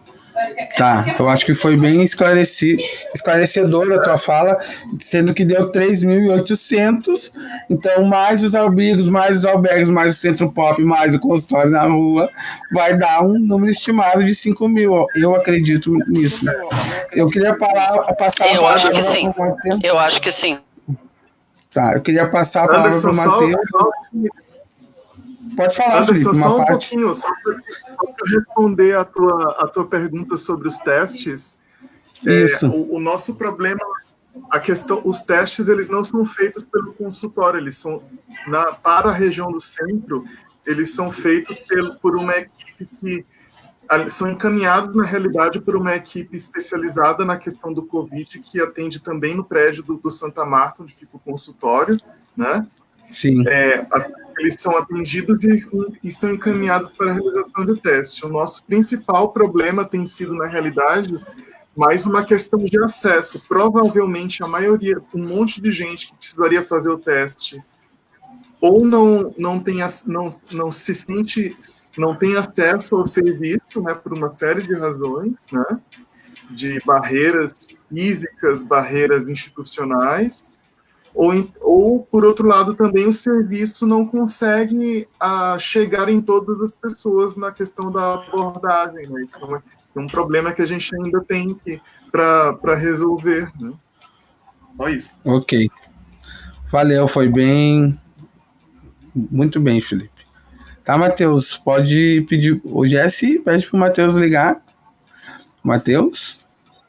Tá, eu acho que foi bem esclarecedora a tua fala, sendo que deu 3.800, então mais os abrigos, mais os albergues, mais o centro pop, mais o consultório na rua, vai dar um número estimado de 5.000, eu acredito nisso. Eu queria passar a palavra para o Matheus. Eu acho que sim. Tá, eu queria passar a palavra para o Matheus. Pode falar, Anderson, Felipe, só um pouquinho, só para responder a tua pergunta sobre os testes. Isso. O nosso problema, os testes, eles não são feitos pelo consultório, eles são, para a região do centro, eles são feitos por uma equipe que são encaminhados, na realidade, por uma equipe especializada na questão do Covid, que atende também no prédio do Santa Marta, onde fica o consultório, né? Sim. Eles são atendidos e são encaminhados para a realização de teste. O nosso principal problema tem sido, na realidade, mais uma questão de acesso. Provavelmente, a maioria, um monte de gente que precisaria fazer o teste ou não tem acesso ao serviço, né, por uma série de razões, né, de barreiras físicas, barreiras institucionais, ou, por outro lado, também o serviço não consegue chegar em todas as pessoas na questão da abordagem, né? Então, é um problema que a gente ainda tem para resolver, né? Só isso. Ok. Valeu, foi muito bem, Felipe. Tá, Matheus? Pode pedir. O Jesse pede pro Matheus ligar. Matheus?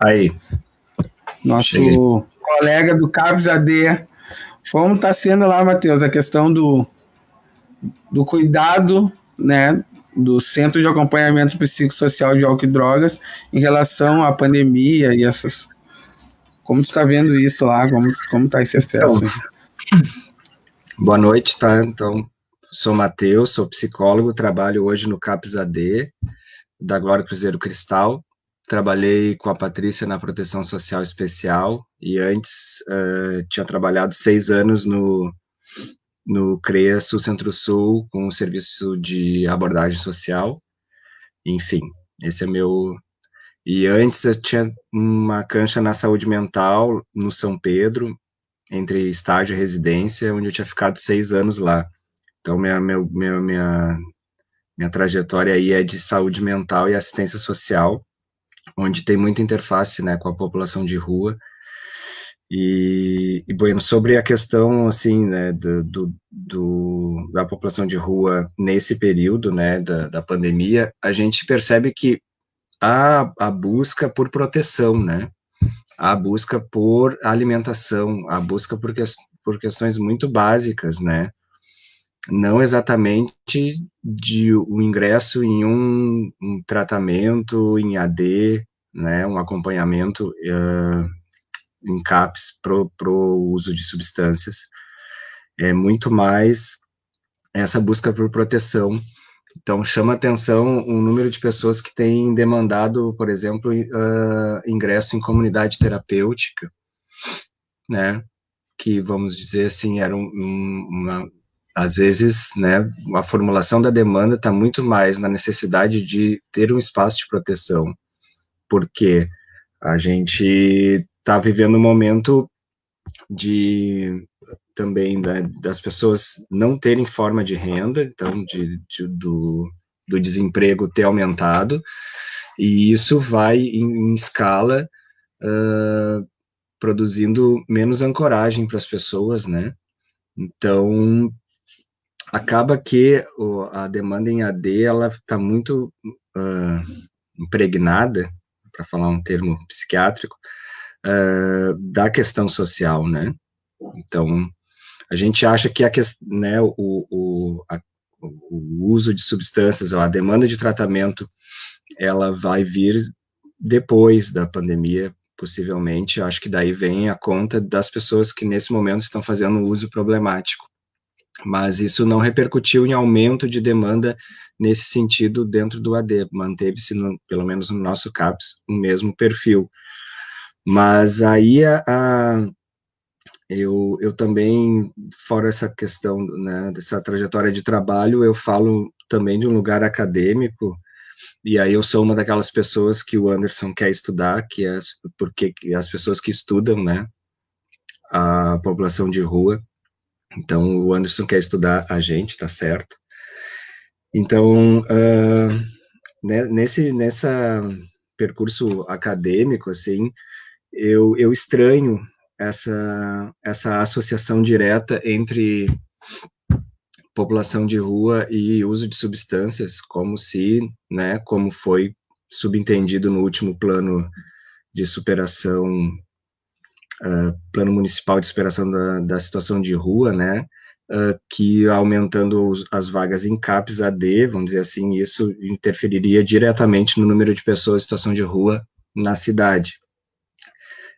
Aí. Nosso Cheguei. colega do CAPS AD. Como está sendo lá, Matheus, a questão do cuidado, né, do Centro de Acompanhamento Psicossocial de Álcool e Drogas em relação à pandemia e essas... Como tu está vendo isso lá? Como está esse acesso? Boa noite, tá? Então, sou Matheus, sou psicólogo, trabalho hoje no CAPS AD, da Glória Cruzeiro Cristal. Trabalhei com a Patrícia na Proteção Social Especial e antes tinha trabalhado 6 anos no CREA Sul Centro-Sul com o serviço de abordagem social. Enfim, esse é meu... E antes eu tinha uma cancha na saúde mental no São Pedro, entre estágio e residência, onde eu tinha ficado 6 anos lá. Então, minha trajetória aí é de saúde mental e assistência social, onde tem muita interface, né, com a população de rua. E bueno, sobre a questão, assim, né, da população de rua nesse período, né, da pandemia, a gente percebe que há a busca por proteção, né, a busca por alimentação, a busca por questões muito básicas, né, não exatamente de um ingresso em um tratamento em AD, né, um acompanhamento em CAPS pro uso de substâncias, é muito mais essa busca por proteção. Então, chama atenção o número de pessoas que têm demandado, por exemplo, ingresso em comunidade terapêutica, né, que, vamos dizer assim, era às vezes, né, a formulação da demanda está muito mais na necessidade de ter um espaço de proteção, porque a gente está vivendo um momento de também das pessoas não terem forma de renda, então do desemprego ter aumentado, e isso vai em escala produzindo menos ancoragem para as pessoas, né? Então, acaba que a demanda em AD, ela está muito impregnada, para falar um termo psiquiátrico, da questão social, né? Então, a gente acha que né, o uso de substâncias, ou a demanda de tratamento, ela vai vir depois da pandemia, possivelmente. Acho que daí vem a conta das pessoas que nesse momento estão fazendo um uso problemático. Mas isso não repercutiu em aumento de demanda nesse sentido dentro do AD, manteve-se, pelo menos no nosso CAPS, o mesmo perfil. Mas aí eu também, fora essa questão, né, dessa trajetória de trabalho, eu falo também de um lugar acadêmico, e aí eu sou uma daquelas pessoas que o Anderson quer estudar, que é porque as pessoas que estudam, né, a população de rua. Então, o Anderson quer estudar a gente, tá certo? Então, nessa percurso acadêmico, assim, eu estranho essa associação direta entre população de rua e uso de substâncias, como se, né, como foi subentendido no último plano de superação, plano municipal de superação da situação de rua, né, que aumentando as vagas em CAPS AD, vamos dizer assim, isso interferiria diretamente no número de pessoas em situação de rua na cidade.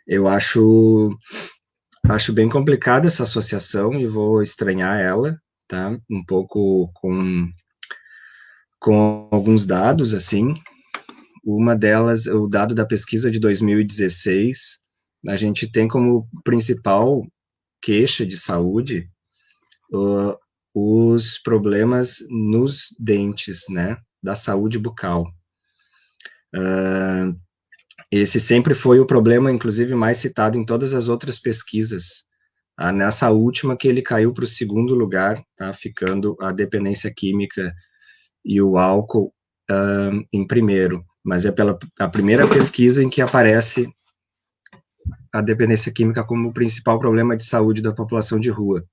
Eu acho bem complicada essa associação e vou estranhar ela, tá? Um pouco com alguns dados, assim. Uma delas, o dado da pesquisa de 2016, a gente tem como principal queixa de saúde os problemas nos dentes, né, da saúde bucal. Esse sempre foi o problema, inclusive, mais citado em todas as outras pesquisas. Nessa última que ele caiu para o segundo lugar, tá, ficando a dependência química e o álcool em primeiro. Mas é a primeira pesquisa em que aparece a dependência química como o principal problema de saúde da população de rua.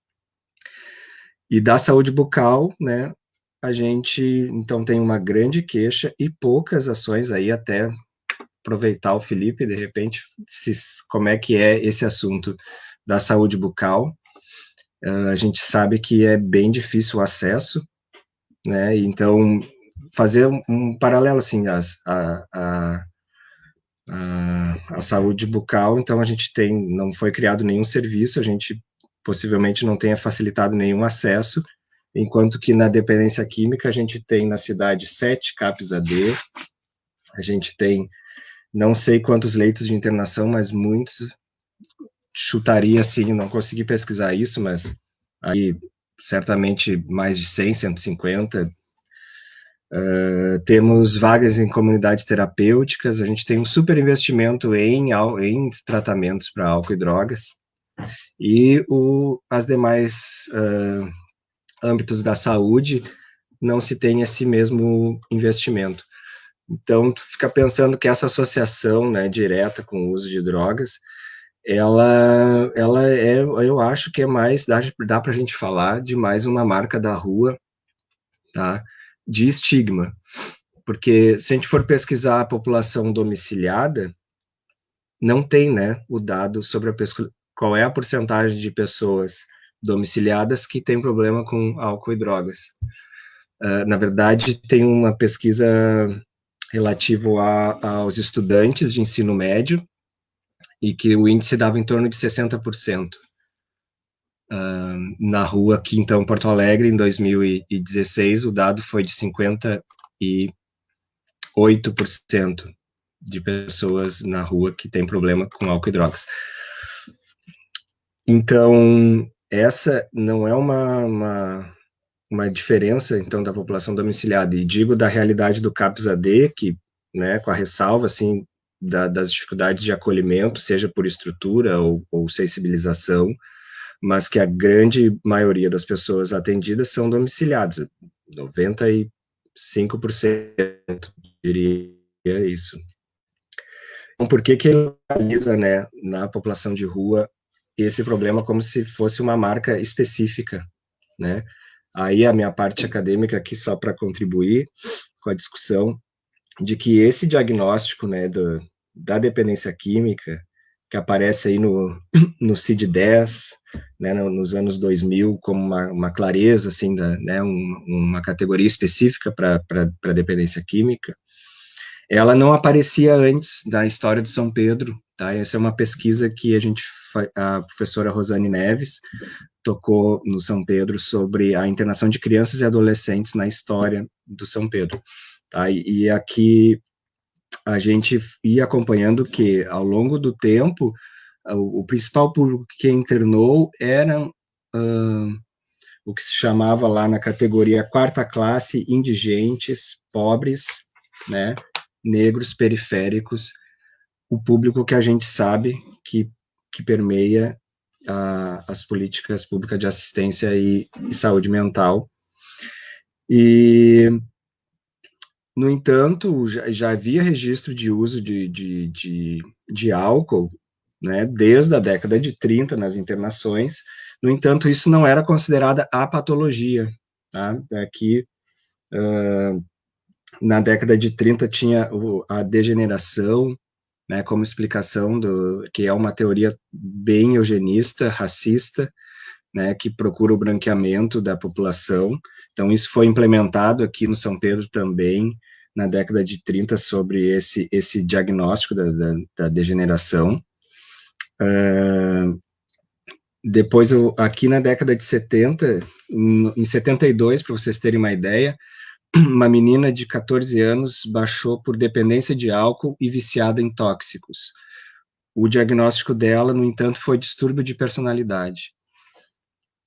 E da saúde bucal, né, a gente, então, tem uma grande queixa e poucas ações aí, até aproveitar o Felipe, de repente, como é que é esse assunto da saúde bucal. A gente sabe que é bem difícil o acesso, né, então, fazer um paralelo, assim, a saúde bucal, então a gente não foi criado nenhum serviço, a gente possivelmente não tenha facilitado nenhum acesso, enquanto que na dependência química a gente tem na cidade 7 CAPs AD, a gente tem não sei quantos leitos de internação, mas muitos, chutaria assim, não consegui pesquisar isso, mas aí certamente mais de 100, 150. Temos vagas em comunidades terapêuticas, a gente tem um super investimento em tratamentos para álcool e drogas, e as demais âmbitos da saúde não se tem esse mesmo investimento. Então, tu fica pensando que essa associação, né, direta com o uso de drogas, ela eu acho que é mais, dá para a gente falar de mais uma marca da rua, tá, de estigma, porque se a gente for pesquisar a população domiciliada, não tem, né, o dado sobre qual é a porcentagem de pessoas domiciliadas que tem problema com álcool e drogas. Na verdade, tem uma pesquisa relativo aos estudantes de ensino médio, e que o índice dava em torno de 60%. Na rua aqui, então, Porto Alegre, em 2016, o dado foi de 58% de pessoas na rua que têm problema com álcool e drogas. Então, essa não é uma diferença, então, da população domiciliada, e digo da realidade do CAPS-AD, que, né, com a ressalva, assim, das dificuldades de acolhimento, seja por estrutura ou sensibilização, mas que a grande maioria das pessoas atendidas são domiciliadas, 95%, diria isso. Então, por que ele analisa, né, na população de rua esse problema como se fosse uma marca específica, né? Aí a minha parte acadêmica aqui, só para contribuir com a discussão, de que esse diagnóstico, né, da dependência química, que aparece aí no CID-10, né, nos anos 2000, como uma clareza, assim, né, uma categoria específica para dependência química, ela não aparecia antes da história de São Pedro, tá? Essa é uma pesquisa que a professora Rosane Neves tocou no São Pedro sobre a internação de crianças e adolescentes na história do São Pedro, tá? E aqui a gente ia acompanhando que, ao longo do tempo, o principal público que internou eram o que se chamava lá na categoria quarta classe, indigentes, pobres, né, negros, periféricos, o público que a gente sabe que permeia as políticas públicas de assistência e saúde mental. E, no entanto, já havia registro de uso de álcool, né, desde a década de 30 nas internações. No entanto, isso não era considerada a patologia, tá? Aqui, na década de 30 tinha a degeneração, né, como explicação que é uma teoria bem eugenista, racista, né, que procura o branqueamento da população. Então, isso foi implementado aqui no São Pedro também, na década de 30, sobre esse diagnóstico da degeneração. Depois, aqui na década de 70, em 72, para vocês terem uma ideia, uma menina de 14 anos baixou por dependência de álcool e viciada em tóxicos. O diagnóstico dela, no entanto, foi distúrbio de personalidade.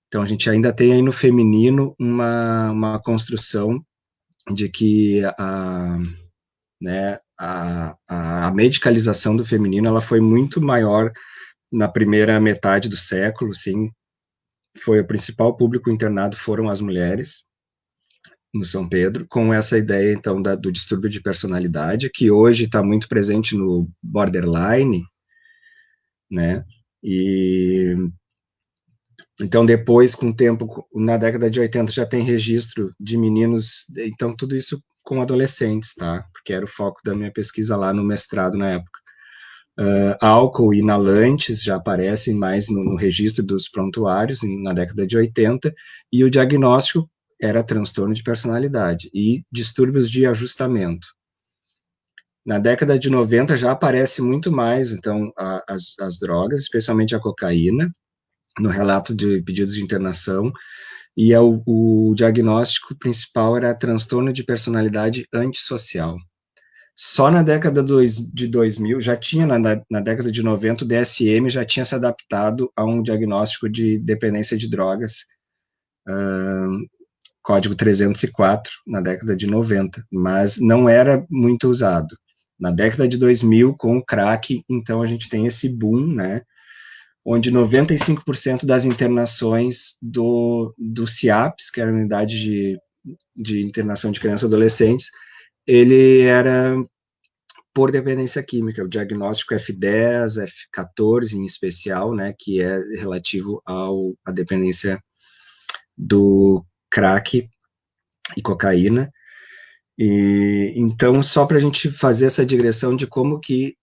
Então, a gente ainda tem aí no feminino uma construção de que a medicalização do feminino ela foi muito maior na primeira metade do século, assim, foi o principal público internado foram as mulheres no São Pedro, com essa ideia, então, do distúrbio de personalidade, que hoje está muito presente no borderline, né, e Então, depois, com o tempo, na década de 80, já tem registro de meninos, então tudo isso com adolescentes, tá? Porque era o foco da minha pesquisa lá no mestrado na época. Álcool e inalantes já aparecem mais no registro dos prontuários na década de 80, e o diagnóstico era transtorno de personalidade e distúrbios de ajustamento. Na década de 90 já aparece muito mais, então, as drogas, especialmente a cocaína, no relato de pedidos de internação, e o diagnóstico principal era transtorno de personalidade antissocial. Só na década de 2000, já tinha na década de 90, o DSM já tinha se adaptado a um diagnóstico de dependência de drogas, código 304, na década de 90, mas não era muito usado. Na década de 2000, com o crack, então a gente tem esse boom, né, onde 95% das internações do CIAPS, que era a unidade de internação de crianças e adolescentes, ele era por dependência química, o diagnóstico F10, F14 em especial, né, que é relativo à dependência do crack e cocaína. E então, só para a gente fazer essa digressão de como que,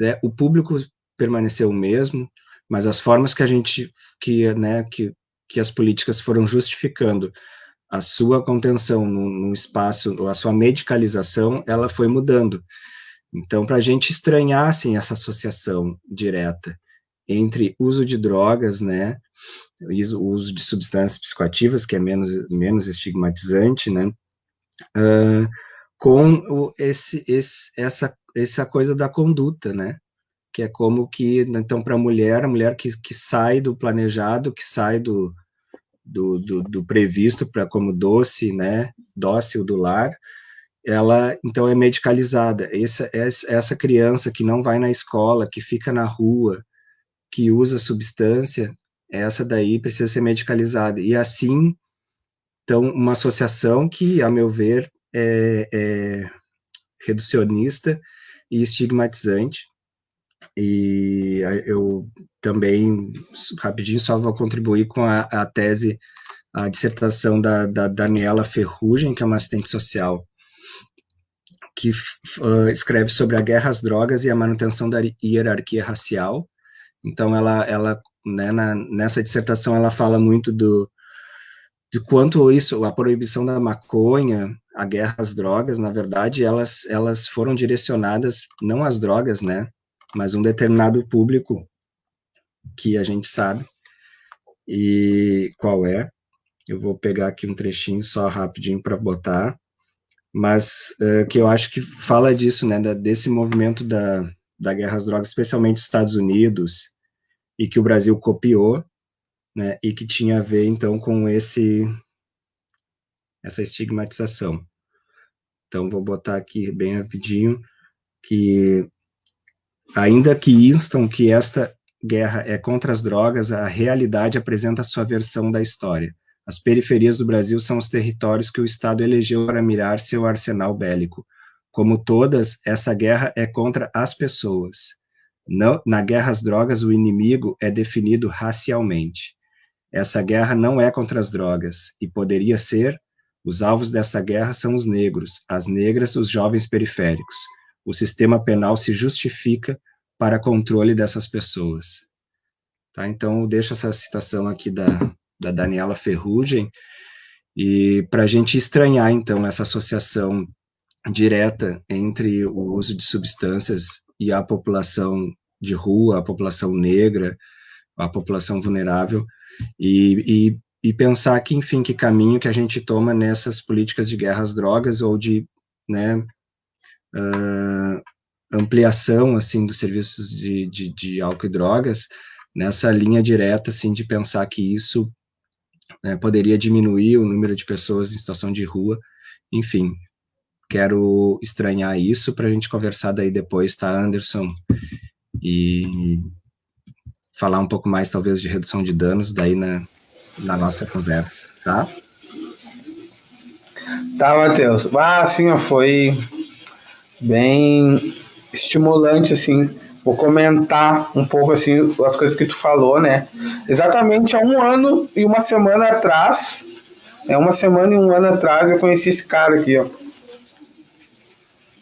né, o público permaneceu o mesmo, mas as formas que a gente, que as políticas foram justificando a sua contenção no espaço, ou a sua medicalização, ela foi mudando. Então, para a gente estranhar, assim, essa associação direta entre uso de drogas, né, o uso de substâncias psicoativas, que é menos estigmatizante, né, com essa coisa da conduta, né, que é como que, então, para a mulher que sai do planejado, que sai do previsto para como doce, né, dócil do lar, ela, então, é medicalizada. Essa criança que não vai na escola, que fica na rua, que usa substância, essa daí precisa ser medicalizada. E assim, então, uma associação que, a meu ver, é reducionista e estigmatizante. E eu também, rapidinho, só vou contribuir com a tese, a dissertação da Daniela Ferrugem, que é uma assistente social, que escreve sobre a guerra às drogas e a manutenção da hierarquia racial. Então, ela né, nessa dissertação, ela fala muito de quanto isso, a proibição da maconha, a guerra às drogas, na verdade, elas foram direcionadas, não às drogas, né, mas um determinado público que a gente sabe, e qual é. Eu vou pegar aqui um trechinho só rapidinho para botar, mas que eu acho que fala disso, né, desse movimento da guerra às drogas, especialmente os Estados Unidos, e que o Brasil copiou, né, e que tinha a ver, então, com essa estigmatização. Então, vou botar aqui bem rapidinho, que ainda que instam que esta guerra é contra as drogas, a realidade apresenta a sua versão da história. As periferias do Brasil são os territórios que o Estado elegeu para mirar seu arsenal bélico. Como todas, essa guerra é contra as pessoas. Na guerra às drogas, o inimigo é definido racialmente. Essa guerra não é contra as drogas, e poderia ser. Os alvos dessa guerra são os negros, as negras, os jovens periféricos. O sistema penal se justifica para controle dessas pessoas. Tá? Então, eu deixo essa citação aqui da Daniela Ferrugem, e para a gente estranhar, então, essa associação direta entre o uso de substâncias e a população de rua, a população negra, a população vulnerável, e pensar que, enfim, que caminho que a gente toma nessas políticas de guerra às drogas ou de, né, ampliação, assim, dos serviços de álcool e drogas, nessa linha direta, assim, de pensar que isso, né, poderia diminuir o número de pessoas em situação de rua. Enfim, quero estranhar isso para a gente conversar daí depois, tá, Anderson? E falar um pouco mais, talvez, de redução de danos daí na nossa conversa, tá? Tá, Matheus. Sim, foi bem estimulante, assim, vou comentar um pouco assim as coisas que tu falou, né? Exatamente há 1 ano e 1 semana atrás, 1 semana e 1 ano atrás, eu conheci esse cara aqui, ó.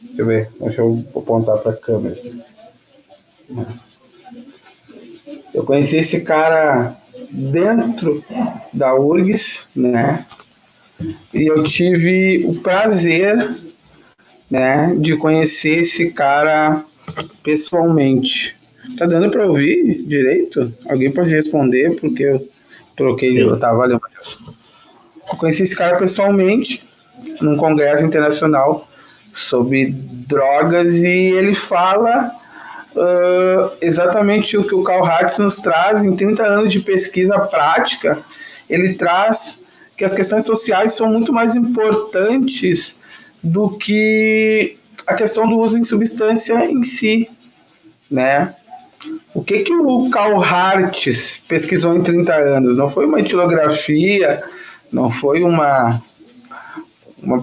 Deixa eu ver, deixa eu apontar para a câmera. Eu conheci esse cara dentro da URGS, né? E eu tive o prazer, né, de conhecer esse cara pessoalmente. Tá dando para ouvir direito? Alguém pode responder, porque eu troquei, eu tava ali. Eu conheci esse cara pessoalmente num congresso internacional sobre drogas e ele fala exatamente o que o Carl Hartz nos traz em 30 anos de pesquisa prática. Ele traz que as questões sociais são muito mais importantes do que a questão do uso em substância em si, né? O que o Carl Hartz pesquisou em 30 anos? Não foi uma etilografia, não foi uma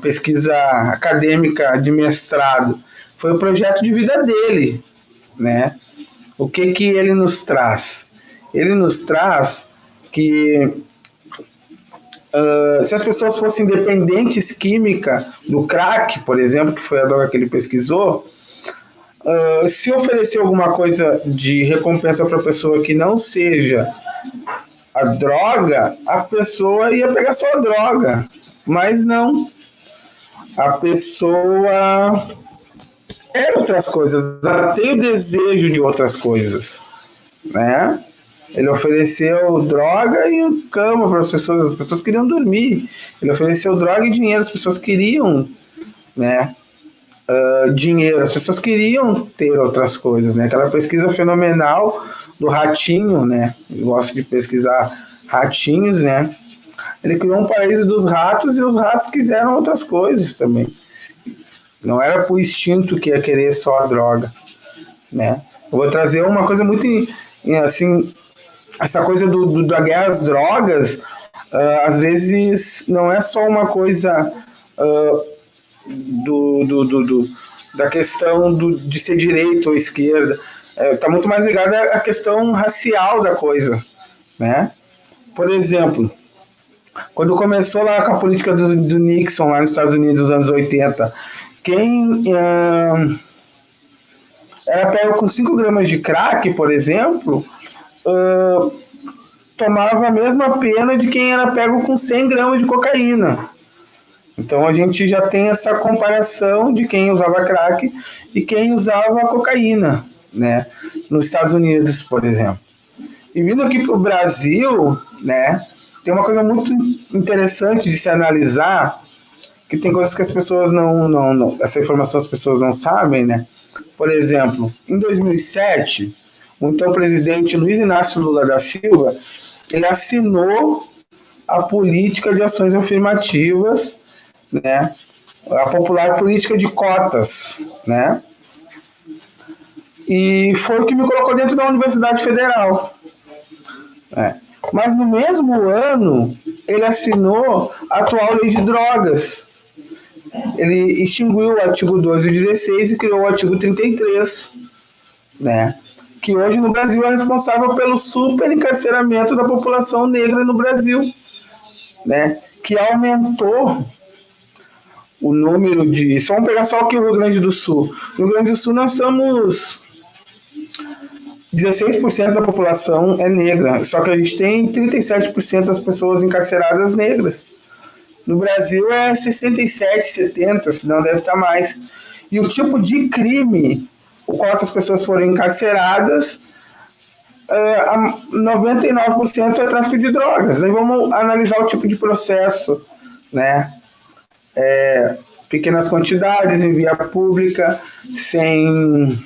pesquisa acadêmica de mestrado, foi o projeto de vida dele, né? O que ele nos traz? Ele nos traz que se as pessoas fossem dependentes química do crack, por exemplo, que foi a droga que ele pesquisou, se oferecer alguma coisa de recompensa para a pessoa que não seja a droga, a pessoa ia pegar só a droga, mas não. A pessoa quer outras coisas, ela tem o desejo de outras coisas, né? Ele ofereceu droga e cama para as pessoas queriam dormir. Ele ofereceu droga e dinheiro, as pessoas queriam, né? Dinheiro, as pessoas queriam ter outras coisas, né? Aquela pesquisa fenomenal do ratinho, né? Eu gosto de pesquisar ratinhos, né? Ele criou um paraíso dos ratos e os ratos quiseram outras coisas também. Não era por instinto que ia querer só a droga, né? Eu vou trazer uma coisa muito assim, essa coisa da guerra às drogas, às vezes não é só uma coisa da questão de ser direita ou esquerda, está muito mais ligada à questão racial da coisa, né? Por exemplo, quando começou lá com a política do Nixon lá nos Estados Unidos nos anos 80, quem era pego com 5 gramas de crack, por exemplo, tomava a mesma pena de quem era pego com 100 gramas de cocaína. Então a gente já tem essa comparação de quem usava crack e quem usava cocaína, né? Nos Estados Unidos, por exemplo. E vindo aqui para o Brasil, né, tem uma coisa muito interessante de se analisar, que tem coisas que as pessoas não essa informação as pessoas não sabem, né? Por exemplo, em 2007, o então presidente Luiz Inácio Lula da Silva, ele assinou a política de ações afirmativas, né? A popular política de cotas, né? E foi o que me colocou dentro da Universidade Federal. Mas no mesmo ano, ele assinou a atual lei de drogas. Ele extinguiu o artigo 2 e 16 e criou o artigo 33, né? Que hoje no Brasil é responsável pelo superencarceramento da população negra no Brasil, né? Que aumentou o número de... Só vamos pegar só aqui o Rio Grande do Sul. No Rio Grande do Sul nós somos 16% da população é negra, só que a gente tem 37% das pessoas encarceradas negras. No Brasil é 67, 70, senão deve estar mais. E o tipo de crime com qual essas pessoas foram encarceradas, 99% é tráfico de drogas. Daí vamos analisar o tipo de processo, né? Pequenas quantidades em via pública, sem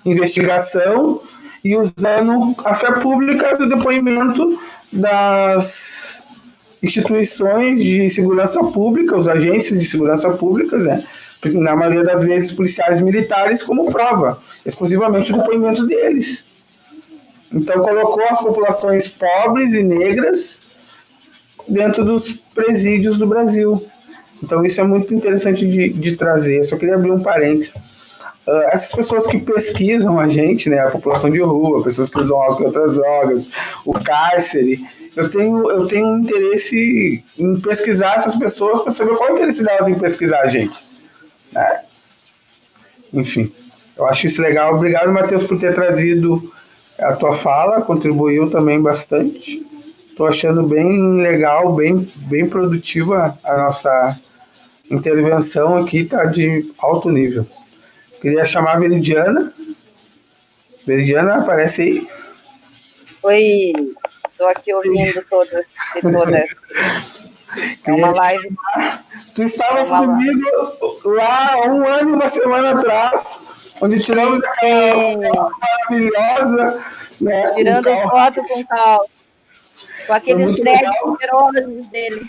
investigação e usando a fé pública do depoimento das instituições de segurança pública, os agentes de segurança pública, né? Na maioria das vezes policiais militares, como prova, exclusivamente o depoimento deles. Então colocou as populações pobres e negras dentro dos presídios do Brasil. Então isso é muito interessante de trazer. Eu só queria abrir um parênteses. essas pessoas que pesquisam a gente, né, a população de rua, pessoas que usam álcool e outras drogas, o cárcere, eu tenho um interesse em pesquisar essas pessoas para saber qual é o interesse delas em pesquisar a gente, né? Enfim, eu acho isso legal. Obrigado, Matheus, por ter trazido a tua fala, contribuiu também bastante. Estou achando bem legal, bem produtiva a nossa intervenção aqui, tá de alto nível. Queria chamar a Veridiana. Veridiana, aparece aí. Oi, estou aqui ouvindo todas e todas. É uma live. Tu estavas comigo lá há 1 ano e 1 semana atrás, onde tiramos aquela maravilhosa, né? Tirando foto com Cal. Com aqueles dreads poderosos dele.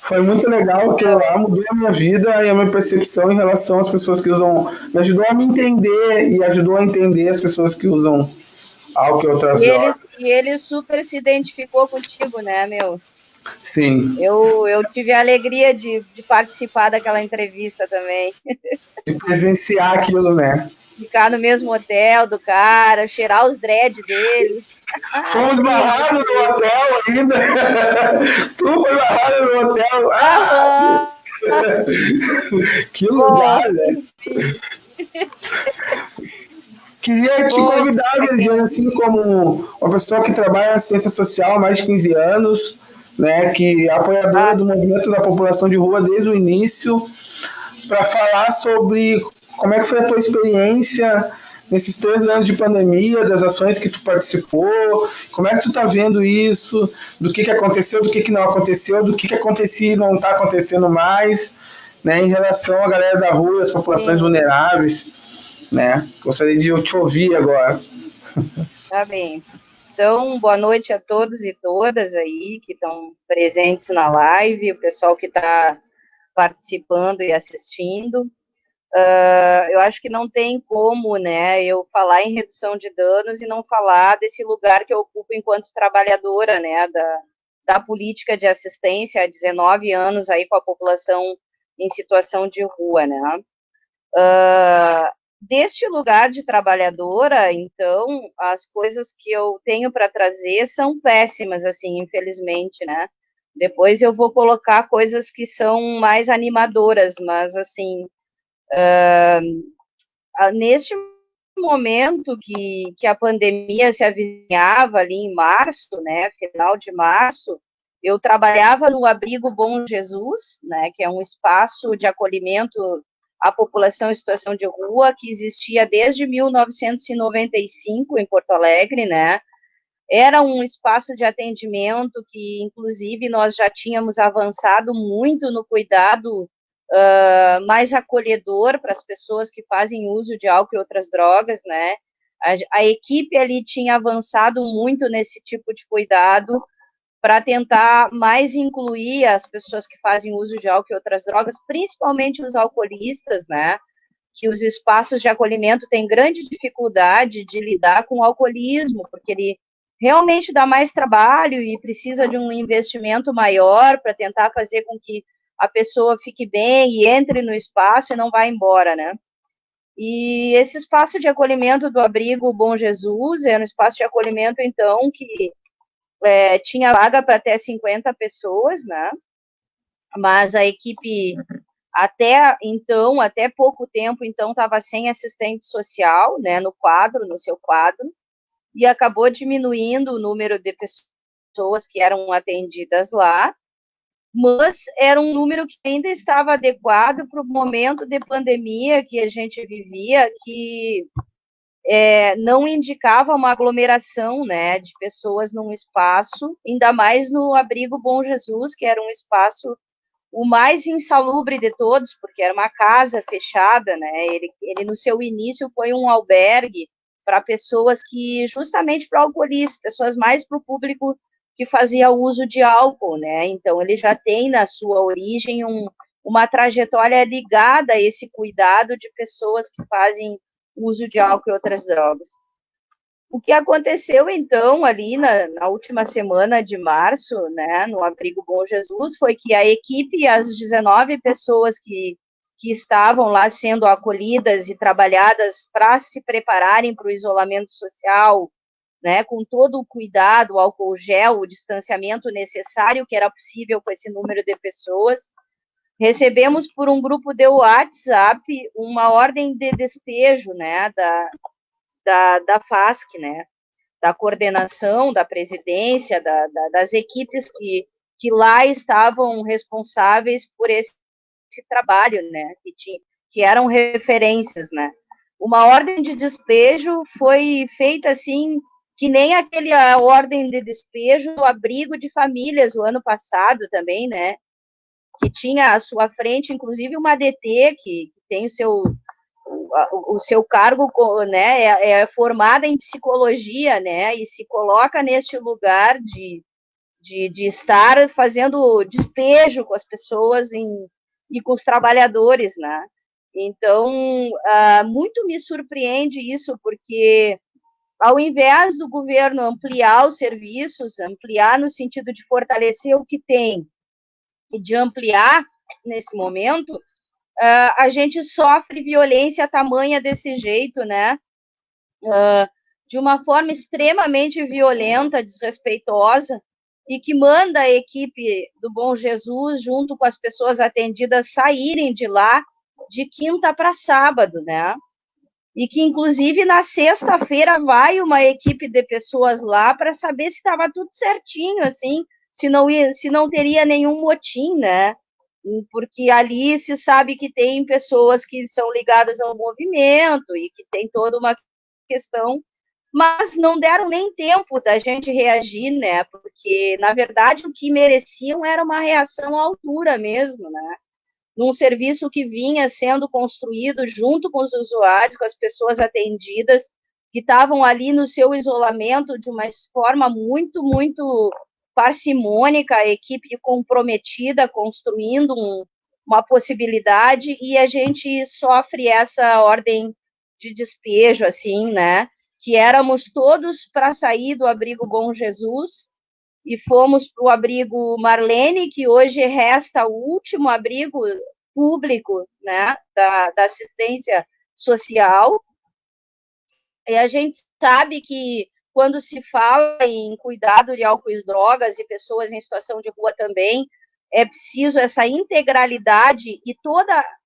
Foi muito legal, porque lá mudou a minha vida e a minha percepção em relação às pessoas que usam. Me ajudou a me entender e ajudou a entender as pessoas que usam álcool e outras drogas. E ele super se identificou contigo, né, meu? Sim. Eu tive a alegria de participar daquela entrevista também. De presenciar aquilo, né? Ficar no mesmo hotel do cara, cheirar os dreads dele. Fomos barrados no hotel ainda. Tu foi barrado no hotel. Que lugar, né? Queria te convidar, Virginia, assim como uma pessoa que trabalha na ciência social há mais de 15 anos, né, que é apoiadora do movimento da população de rua desde o início, para falar sobre como é que foi a tua experiência nesses 3 anos de pandemia, das ações que tu participou, como é que tu tá vendo isso, do que aconteceu, do que não aconteceu, do que acontecia e não está acontecendo mais, né, em relação à galera da rua, as populações vulneráveis, né? Gostaria de te ouvir agora. Tá bem. Então, boa noite a todos e todas aí que estão presentes na live, o pessoal que está participando e assistindo. Eu acho que não tem como, né, eu falar em redução de danos e não falar desse lugar que eu ocupo enquanto trabalhadora, né, da política de assistência há 19 anos aí com a população em situação de rua, né. Deste lugar de trabalhadora, então, as coisas que eu tenho para trazer são péssimas, assim, infelizmente, né. Depois eu vou colocar coisas que são mais animadoras, mas, assim, neste momento que a pandemia se avizinhava ali em março, né, final de março, eu trabalhava no Abrigo Bom Jesus, né, que é um espaço de acolhimento à população em situação de rua, que existia desde 1995 em Porto Alegre, né. Era um espaço de atendimento que, inclusive, nós já tínhamos avançado muito no cuidado mais acolhedor para as pessoas que fazem uso de álcool e outras drogas, né? A equipe ali tinha avançado muito nesse tipo de cuidado para tentar mais incluir as pessoas que fazem uso de álcool e outras drogas, principalmente os alcoolistas, né? Que os espaços de acolhimento têm grande dificuldade de lidar com o alcoolismo, porque ele realmente dá mais trabalho e precisa de um investimento maior para tentar fazer com que a pessoa fique bem e entre no espaço e não vá embora, né? E esse espaço de acolhimento do Abrigo Bom Jesus era um espaço de acolhimento, então, que tinha vaga para até 50 pessoas, né? Mas a equipe, até pouco tempo, então, estava sem assistente social, né, no seu quadro, e acabou diminuindo o número de pessoas que eram atendidas lá, mas era um número que ainda estava adequado para o momento de pandemia que a gente vivia, que não indicava uma aglomeração, né, de pessoas num espaço, ainda mais no Abrigo Bom Jesus, que era um espaço o mais insalubre de todos, porque era uma casa fechada, né, ele no seu início foi um albergue para pessoas que, justamente para alcoolistas, pessoas mais para o público que fazia uso de álcool, né? Então, ele já tem na sua origem uma trajetória ligada a esse cuidado de pessoas que fazem uso de álcool e outras drogas. O que aconteceu, então, ali na última semana de março, né, no Abrigo Bom Jesus, foi que a equipe, as 19 pessoas que que estavam lá sendo acolhidas e trabalhadas para se prepararem para o isolamento social, né, com todo o cuidado, o álcool gel, o distanciamento necessário que era possível com esse número de pessoas. Recebemos por um grupo de WhatsApp uma ordem de despejo, né, da FASC, né, da coordenação, da presidência, das equipes que lá estavam responsáveis por esse trabalho, né, que eram referências, né. Uma ordem de despejo foi feita assim, que nem a ordem de despejo do abrigo de famílias o ano passado também, né, que tinha à sua frente, inclusive, uma DT que tem o seu cargo, né, é formada em psicologia, né, e se coloca neste lugar de estar fazendo despejo com as pessoas e com os trabalhadores, né. Então, muito me surpreende isso, porque ao invés do governo ampliar os serviços, ampliar no sentido de fortalecer o que tem e de ampliar nesse momento, a gente sofre violência tamanha desse jeito, né? De uma forma extremamente violenta, desrespeitosa, e que manda a equipe do Bom Jesus, junto com as pessoas atendidas, saírem de lá de quinta para sábado, né? E que, inclusive, na sexta-feira vai uma equipe de pessoas lá para saber se estava tudo certinho, assim, se não teria nenhum motim, né? Porque ali se sabe que tem pessoas que são ligadas ao movimento e que tem toda uma questão, mas não deram nem tempo da gente reagir, né? Porque, na verdade, o que mereciam era uma reação à altura mesmo, né? Num serviço que vinha sendo construído junto com os usuários, com as pessoas atendidas, que estavam ali no seu isolamento de uma forma muito, muito parcimônica, a equipe comprometida, construindo uma possibilidade, e a gente sofre essa ordem de despejo, assim, né? Que éramos todos para sair do abrigo Bom Jesus, e fomos para o abrigo Marlene, que hoje resta o último abrigo público, né, da assistência social. E a gente sabe que quando se fala em cuidado de álcool e drogas e pessoas em situação de rua também, é preciso essa integralidade, e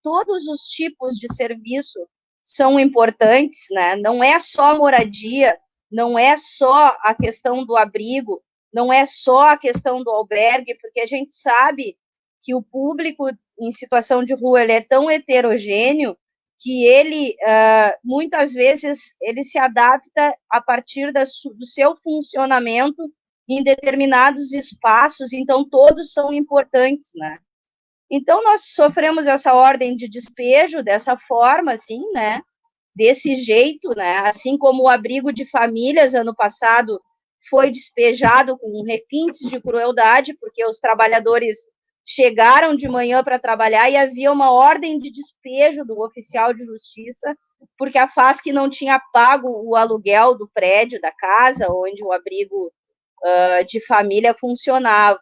todos os tipos de serviço são importantes, né? Não é só moradia, não é só a questão do abrigo, não é só a questão do albergue, porque a gente sabe que o público em situação de rua ele é tão heterogêneo que ele, muitas vezes, ele se adapta a partir do seu funcionamento em determinados espaços, então todos são importantes, né? Então nós sofremos essa ordem de despejo dessa forma, assim, né? Desse jeito, né? Assim como o abrigo de famílias ano passado foi despejado com requintes de crueldade, porque os trabalhadores chegaram de manhã para trabalhar e havia uma ordem de despejo do oficial de justiça, porque a FASC não tinha pago o aluguel do prédio, da casa, onde o abrigo de família funcionava.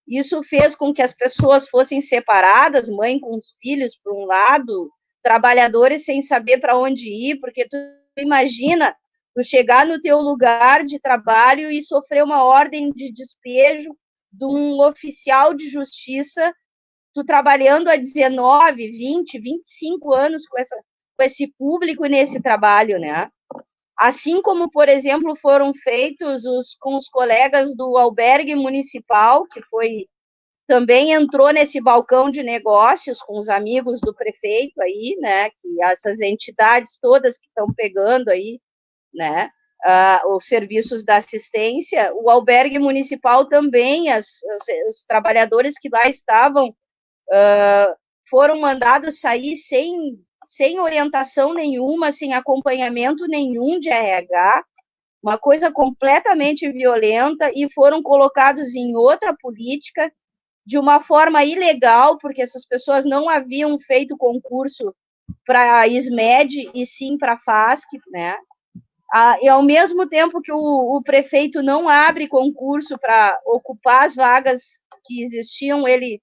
Isso fez com que as pessoas fossem separadas, mãe com os filhos para um lado, trabalhadores sem saber para onde ir, porque tu imagina tu chegar no teu lugar de trabalho e sofrer uma ordem de despejo de um oficial de justiça, tu trabalhando há 19, 20, 25 anos com esse público nesse trabalho, né? Assim como, por exemplo, foram feitos com os colegas do albergue municipal, que também entrou nesse balcão de negócios com os amigos do prefeito aí, né? Que essas entidades todas que estão pegando aí, né? Os serviços da assistência, o albergue municipal também, os trabalhadores que lá estavam foram mandados sair sem orientação nenhuma, sem acompanhamento nenhum de RH, uma coisa completamente violenta, e foram colocados em outra política de uma forma ilegal, porque essas pessoas não haviam feito concurso para a SMED e sim para a FASC, né? E ao mesmo tempo que o prefeito não abre concurso para ocupar as vagas que existiam, ele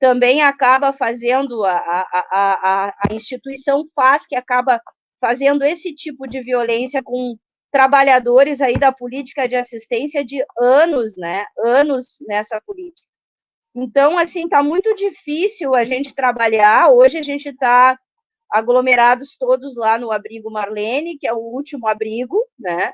também acaba fazendo, a instituição faz, que acaba fazendo esse tipo de violência com trabalhadores aí da política de assistência de anos, né? Anos nessa política. Então, assim, tá muito difícil a gente trabalhar. Hoje a gente está aglomerados todos lá no abrigo Marlene, que é o último abrigo, né?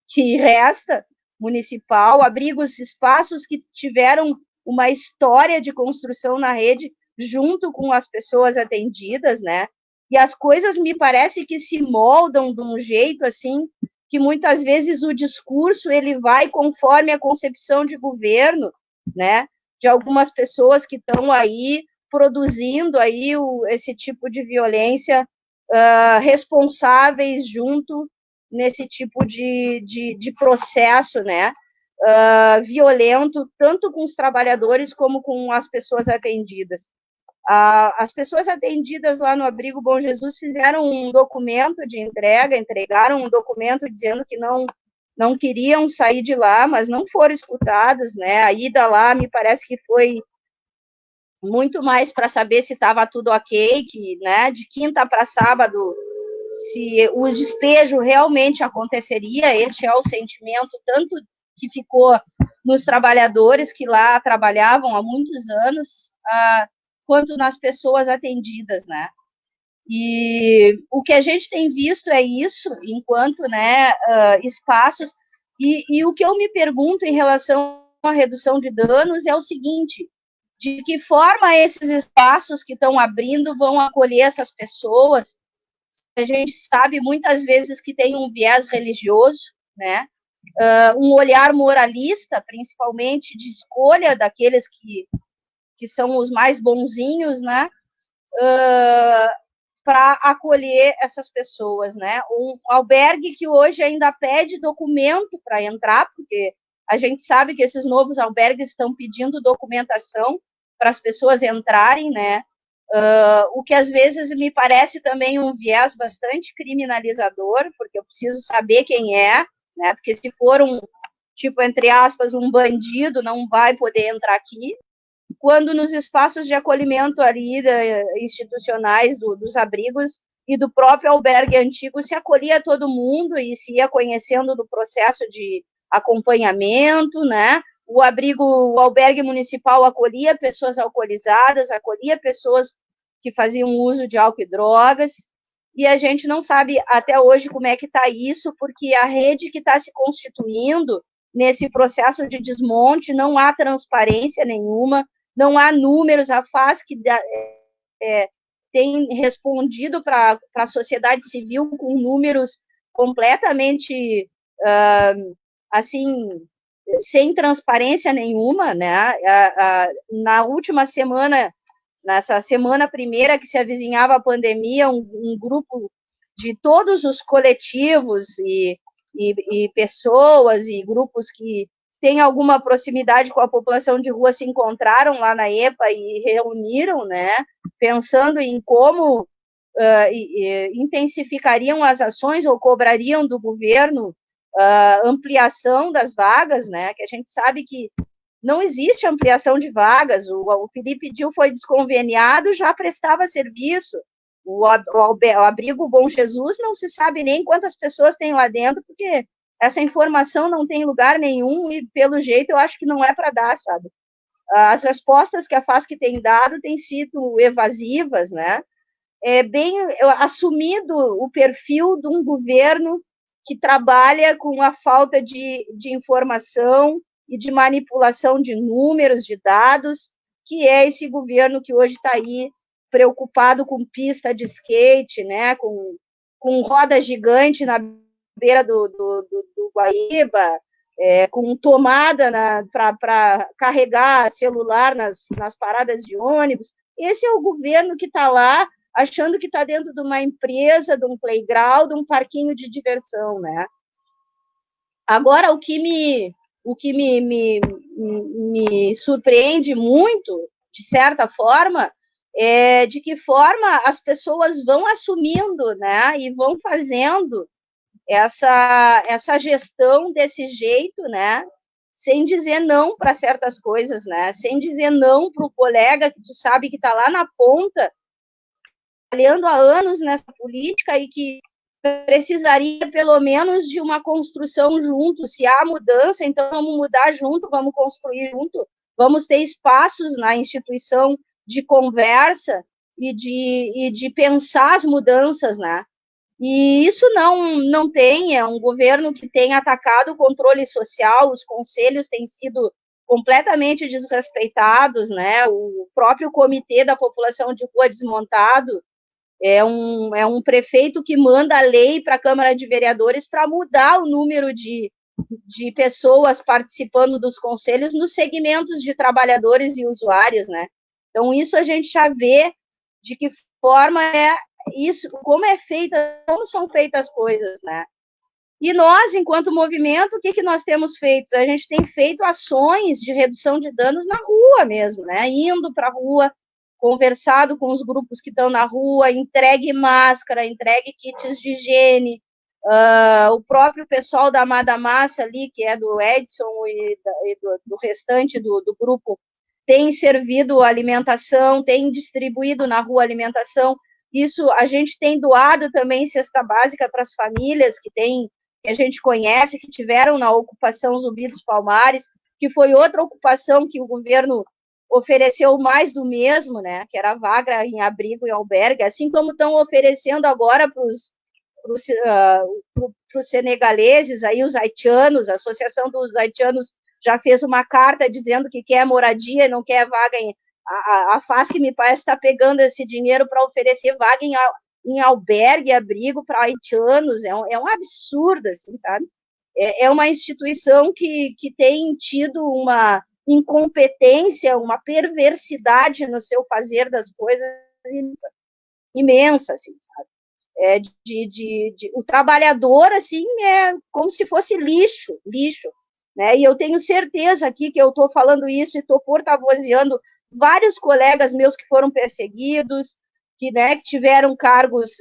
Que resta municipal, abrigos, espaços que tiveram uma história de construção na rede junto com as pessoas atendidas, né? E as coisas me parece que se moldam de um jeito assim que muitas vezes o discurso ele vai conforme a concepção de governo, né? De algumas pessoas que estão aí produzindo aí esse tipo de violência, responsáveis junto nesse tipo de processo, né? Violento, tanto com os trabalhadores como com as pessoas atendidas. As pessoas atendidas lá no Abrigo Bom Jesus fizeram um documento de entrega, entregaram um documento dizendo que não queriam sair de lá, mas não foram escutadas, né? A ida lá me parece que foi muito mais para saber se estava tudo ok, que, né, de quinta para sábado, se o despejo realmente aconteceria. Este é o sentimento tanto que ficou nos trabalhadores que lá trabalhavam há muitos anos, quanto nas pessoas atendidas, né? E o que a gente tem visto é isso, enquanto, né, espaços, e o que eu me pergunto em relação à redução de danos é o seguinte: de que forma esses espaços que estão abrindo vão acolher essas pessoas? A gente sabe muitas vezes que tem um viés religioso, né? Um olhar moralista, principalmente de escolha daqueles que são os mais bonzinhos, né? Para acolher essas pessoas, né? Um albergue que hoje ainda pede documento para entrar, porque a gente sabe que esses novos albergues estão pedindo documentação para as pessoas entrarem, né? O que às vezes me parece também um viés bastante criminalizador, porque eu preciso saber quem é, né? Porque se for tipo, entre aspas, um bandido, não vai poder entrar aqui. Quando nos espaços de acolhimento ali, institucionais dos abrigos e do próprio albergue antigo, se acolhia todo mundo e se ia conhecendo do processo de acompanhamento, né? O albergue municipal acolhia pessoas alcoolizadas, acolhia pessoas que faziam uso de álcool e drogas, e a gente não sabe até hoje como é que está isso, porque a rede que está se constituindo nesse processo de desmonte, não há transparência nenhuma, não há números. A FAS que tem respondido para a sociedade civil com números completamente, assim, sem transparência nenhuma, né? Na última semana, nessa semana primeira que se avizinhava a pandemia, um grupo de todos os coletivos e pessoas e grupos que têm alguma proximidade com a população de rua se encontraram lá na EPA e reuniram, né, pensando em como intensificariam as ações ou cobrariam do governo ampliação das vagas, né, que a gente sabe que não existe ampliação de vagas. O Felipe Dil foi desconveniado, já prestava serviço. O Abrigo Bom Jesus não se sabe nem quantas pessoas tem lá dentro, porque essa informação não tem lugar nenhum e, pelo jeito, eu acho que não é para dar, sabe? As respostas que a FASC tem dado têm sido evasivas, né? É bem assumido o perfil de um governo que trabalha com a falta de informação e de manipulação de números, de dados, que é esse governo que hoje está aí preocupado com pista de skate, né, com roda gigante na beira do Guaíba, com tomada para carregar celular nas paradas de ônibus. Esse é o governo que está lá achando que está dentro de uma empresa, de um playground, de um parquinho de diversão, né? Agora, o que me surpreende muito, de certa forma, é de que forma as pessoas vão assumindo, né, e vão fazendo essa gestão desse jeito, né, sem dizer não para certas coisas, né? Sem dizer não para o colega que tu sabe que está lá na ponta, trabalhando há anos nessa política e que precisaria pelo menos de uma construção junto. Se há mudança, então vamos mudar junto, vamos construir junto, vamos ter espaços na instituição de conversa e de pensar as mudanças, né? E isso não tem, é um governo que tem atacado o controle social, os conselhos têm sido completamente desrespeitados, né? O próprio comitê da população de rua desmontado, é um prefeito que manda a lei para a Câmara de Vereadores para mudar o número de pessoas participando dos conselhos nos segmentos de trabalhadores e usuários, né? Então, isso a gente já vê de que forma é isso, como são feitas as coisas, né? E nós, enquanto movimento, o que nós temos feito? A gente tem feito ações de redução de danos na rua mesmo, né? Indo para a rua, conversado com os grupos que estão na rua, entregue máscara, entregue kits de higiene, o próprio pessoal da Amada Massa ali, que é do Edson e do restante do grupo, tem servido alimentação, tem distribuído na rua alimentação. Isso, a gente tem doado também cesta básica para as famílias que a gente conhece, que tiveram na ocupação Zumbi dos Palmares, que foi outra ocupação que o governo ofereceu mais do mesmo, né, que era vaga em abrigo e albergue, assim como estão oferecendo agora para os senegaleses, aí os haitianos, a Associação dos Haitianos já fez uma carta dizendo que quer moradia e não quer vaga a FASC, me parece, está pegando esse dinheiro para oferecer vaga em albergue, abrigo para haitianos, é um absurdo, assim, sabe? É uma instituição que tem tido uma incompetência, uma perversidade no seu fazer das coisas imensa, assim, sabe? O trabalhador, assim, é como se fosse lixo, né? E eu tenho certeza aqui que eu estou falando isso e estou porta-vozeando vários colegas meus que foram perseguidos, que tiveram cargos,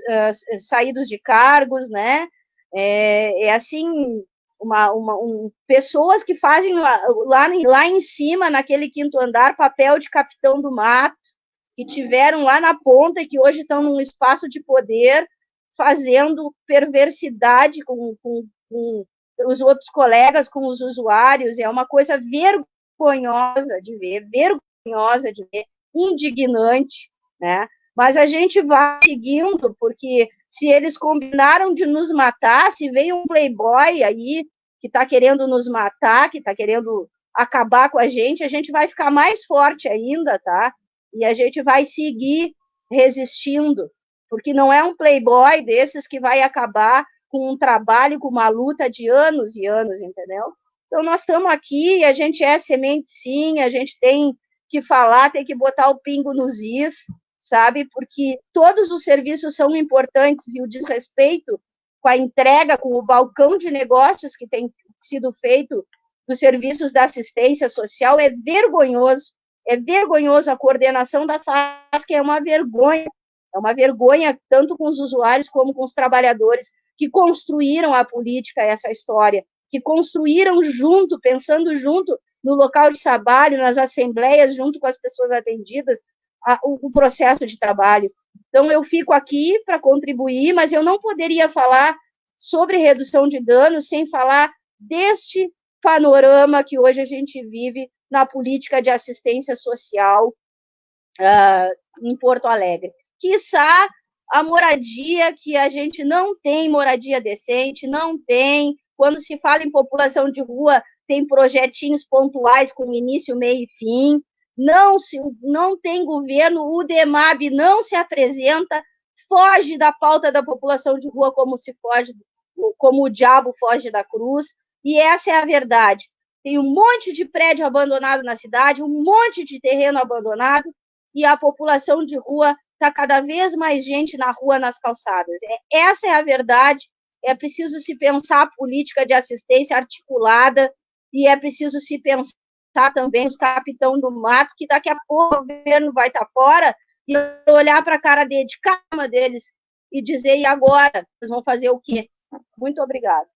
saídos de cargos, né? Assim, pessoas que fazem lá em cima, naquele quinto andar, papel de capitão do mato, que tiveram lá na ponta e que hoje estão num espaço de poder, fazendo perversidade com os outros colegas, com os usuários. É uma coisa vergonhosa de ver, indignante, né? Mas a gente vai seguindo, porque se eles combinaram de nos matar, se veio um playboy aí que está querendo nos matar, que está querendo acabar com a gente vai ficar mais forte ainda, tá? E a gente vai seguir resistindo, porque não é um playboy desses que vai acabar com um trabalho, com uma luta de anos e anos, entendeu? Então, nós estamos aqui, a gente é semente sim, a gente tem que falar, tem que botar o pingo nos is, sabe? Porque todos os serviços são importantes e o desrespeito com a entrega, com o balcão de negócios que tem sido feito dos serviços da assistência social é vergonhoso. É vergonhoso. A coordenação da FASC é uma vergonha tanto com os usuários como com os trabalhadores que construíram a política, essa história, que construíram junto, pensando junto no local de trabalho, nas assembleias, junto com as pessoas atendidas, o processo de trabalho. Então, eu fico aqui para contribuir, mas eu não poderia falar sobre redução de danos sem falar deste panorama que hoje a gente vive na política de assistência social em Porto Alegre. Quiçá a moradia, que a gente não tem moradia decente, não tem. Quando se fala em população de rua, tem projetinhos pontuais com início, meio e fim. Não tem governo, o DEMAB não se apresenta, foge da pauta da população de rua como o diabo foge da cruz, e essa é a verdade. Tem um monte de prédio abandonado na cidade, um monte de terreno abandonado, e a população de rua está cada vez mais gente na rua, nas calçadas. Essa é a verdade. É preciso se pensar a política de assistência articulada, e é preciso se pensar também os capitão do mato, que daqui a pouco o governo vai estar fora, e olhar para a cara de cada uma deles e dizer, e agora? Vocês vão fazer o quê? Muito obrigada.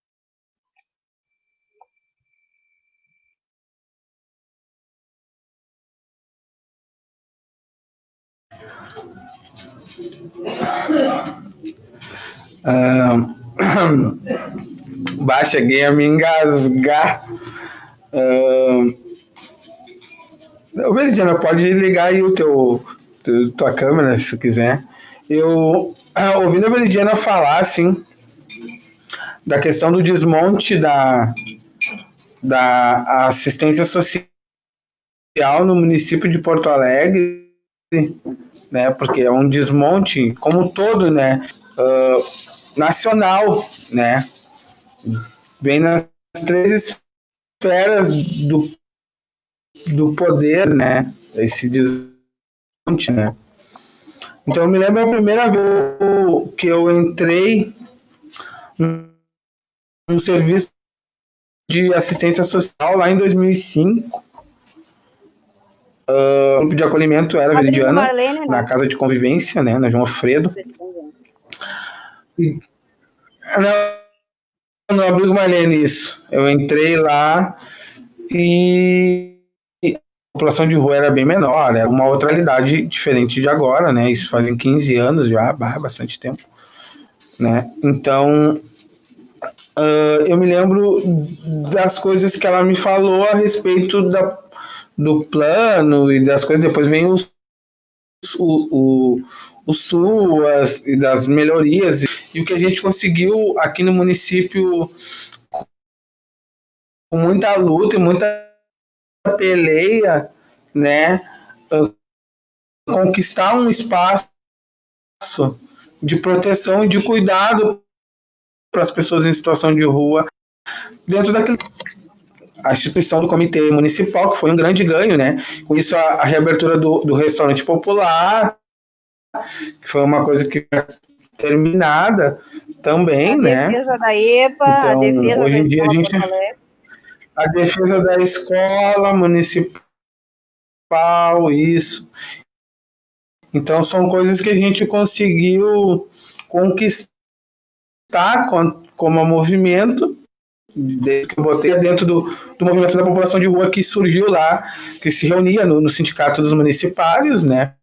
Cheguei a me engasgar. Veridiana, pode ligar aí tua câmera, se quiser. Eu, ouvindo a Veridiana falar, assim, da questão do desmonte da assistência social no município de Porto Alegre, né, porque é um desmonte como todo, né, nacional, né, bem nas 3 esferas do poder, né, esse desmonte, né. Então eu me lembro a primeira vez que eu entrei num serviço de assistência social lá em 2005. O grupo de acolhimento era Veridiana, na casa de convivência, né, na João Alfredo. No Abrigo Marlene, isso. Eu entrei lá e a população de rua era bem menor, era uma outra realidade diferente de agora, né? Isso fazem 15 anos já, bastante tempo, né? Então, eu me lembro das coisas que ela me falou a respeito do plano e das coisas. Depois vem o SUAS e das melhorias, e o que a gente conseguiu aqui no município com muita luta e muita peleia, né, conquistar um espaço de proteção e de cuidado para as pessoas em situação de rua, dentro a instituição do Comitê Municipal, que foi um grande ganho, né? Com isso, a reabertura do restaurante popular, que foi uma coisa que terminada também, né? A defesa da EPA, então, a defesa hoje da em dia a gente a defesa da escola municipal, isso. Então, são coisas que a gente conseguiu conquistar como movimento, desde que eu botei dentro do movimento da população de rua que surgiu lá, que se reunia no Sindicato dos Municipários, né?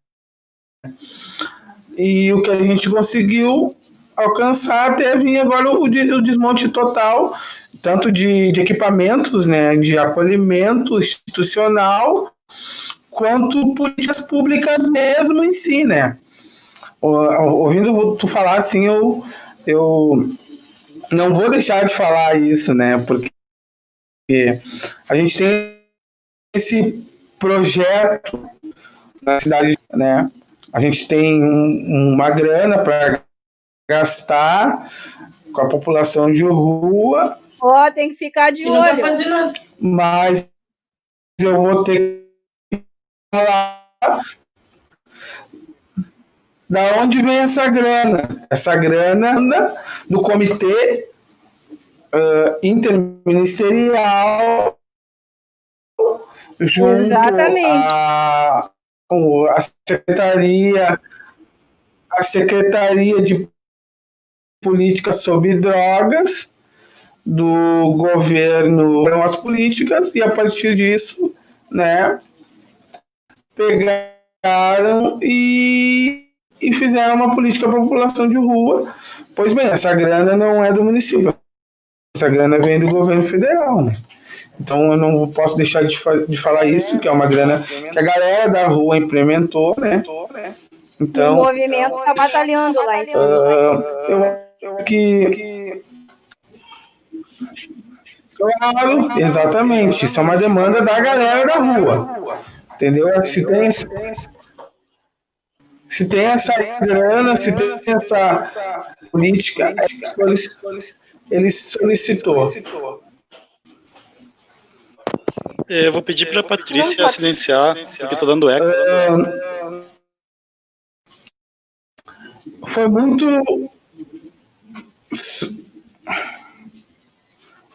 E o que a gente conseguiu alcançar até vir agora o desmonte total, tanto de equipamentos, né, de acolhimento institucional, quanto políticas públicas mesmo em si, né? Ouvindo tu falar assim, eu não vou deixar de falar isso, né? Porque a gente tem esse projeto na cidade, né? A gente tem uma grana para gastar com a população de rua. Tem que ficar de olho. Mas eu vou ter que falar da onde vem essa grana. Essa grana do comitê interministerial junto a Secretaria de Política sobre Drogas do governo, eram as políticas, e a partir disso, né, pegaram e fizeram uma política para a população de rua. Pois bem, essa grana não é do município, essa grana vem do governo federal, né? Então eu não posso deixar de falar isso, que é uma grana que a galera da rua implementou, né? Então, o movimento está batalhando lá, então. Eu que claro, exatamente, isso é uma demanda da galera da rua, entendeu? Se tem essa grana, se tem essa política, ele solicitou. Eu vou pedir para a Patrícia silenciar, porque está dando eco. Foi muito...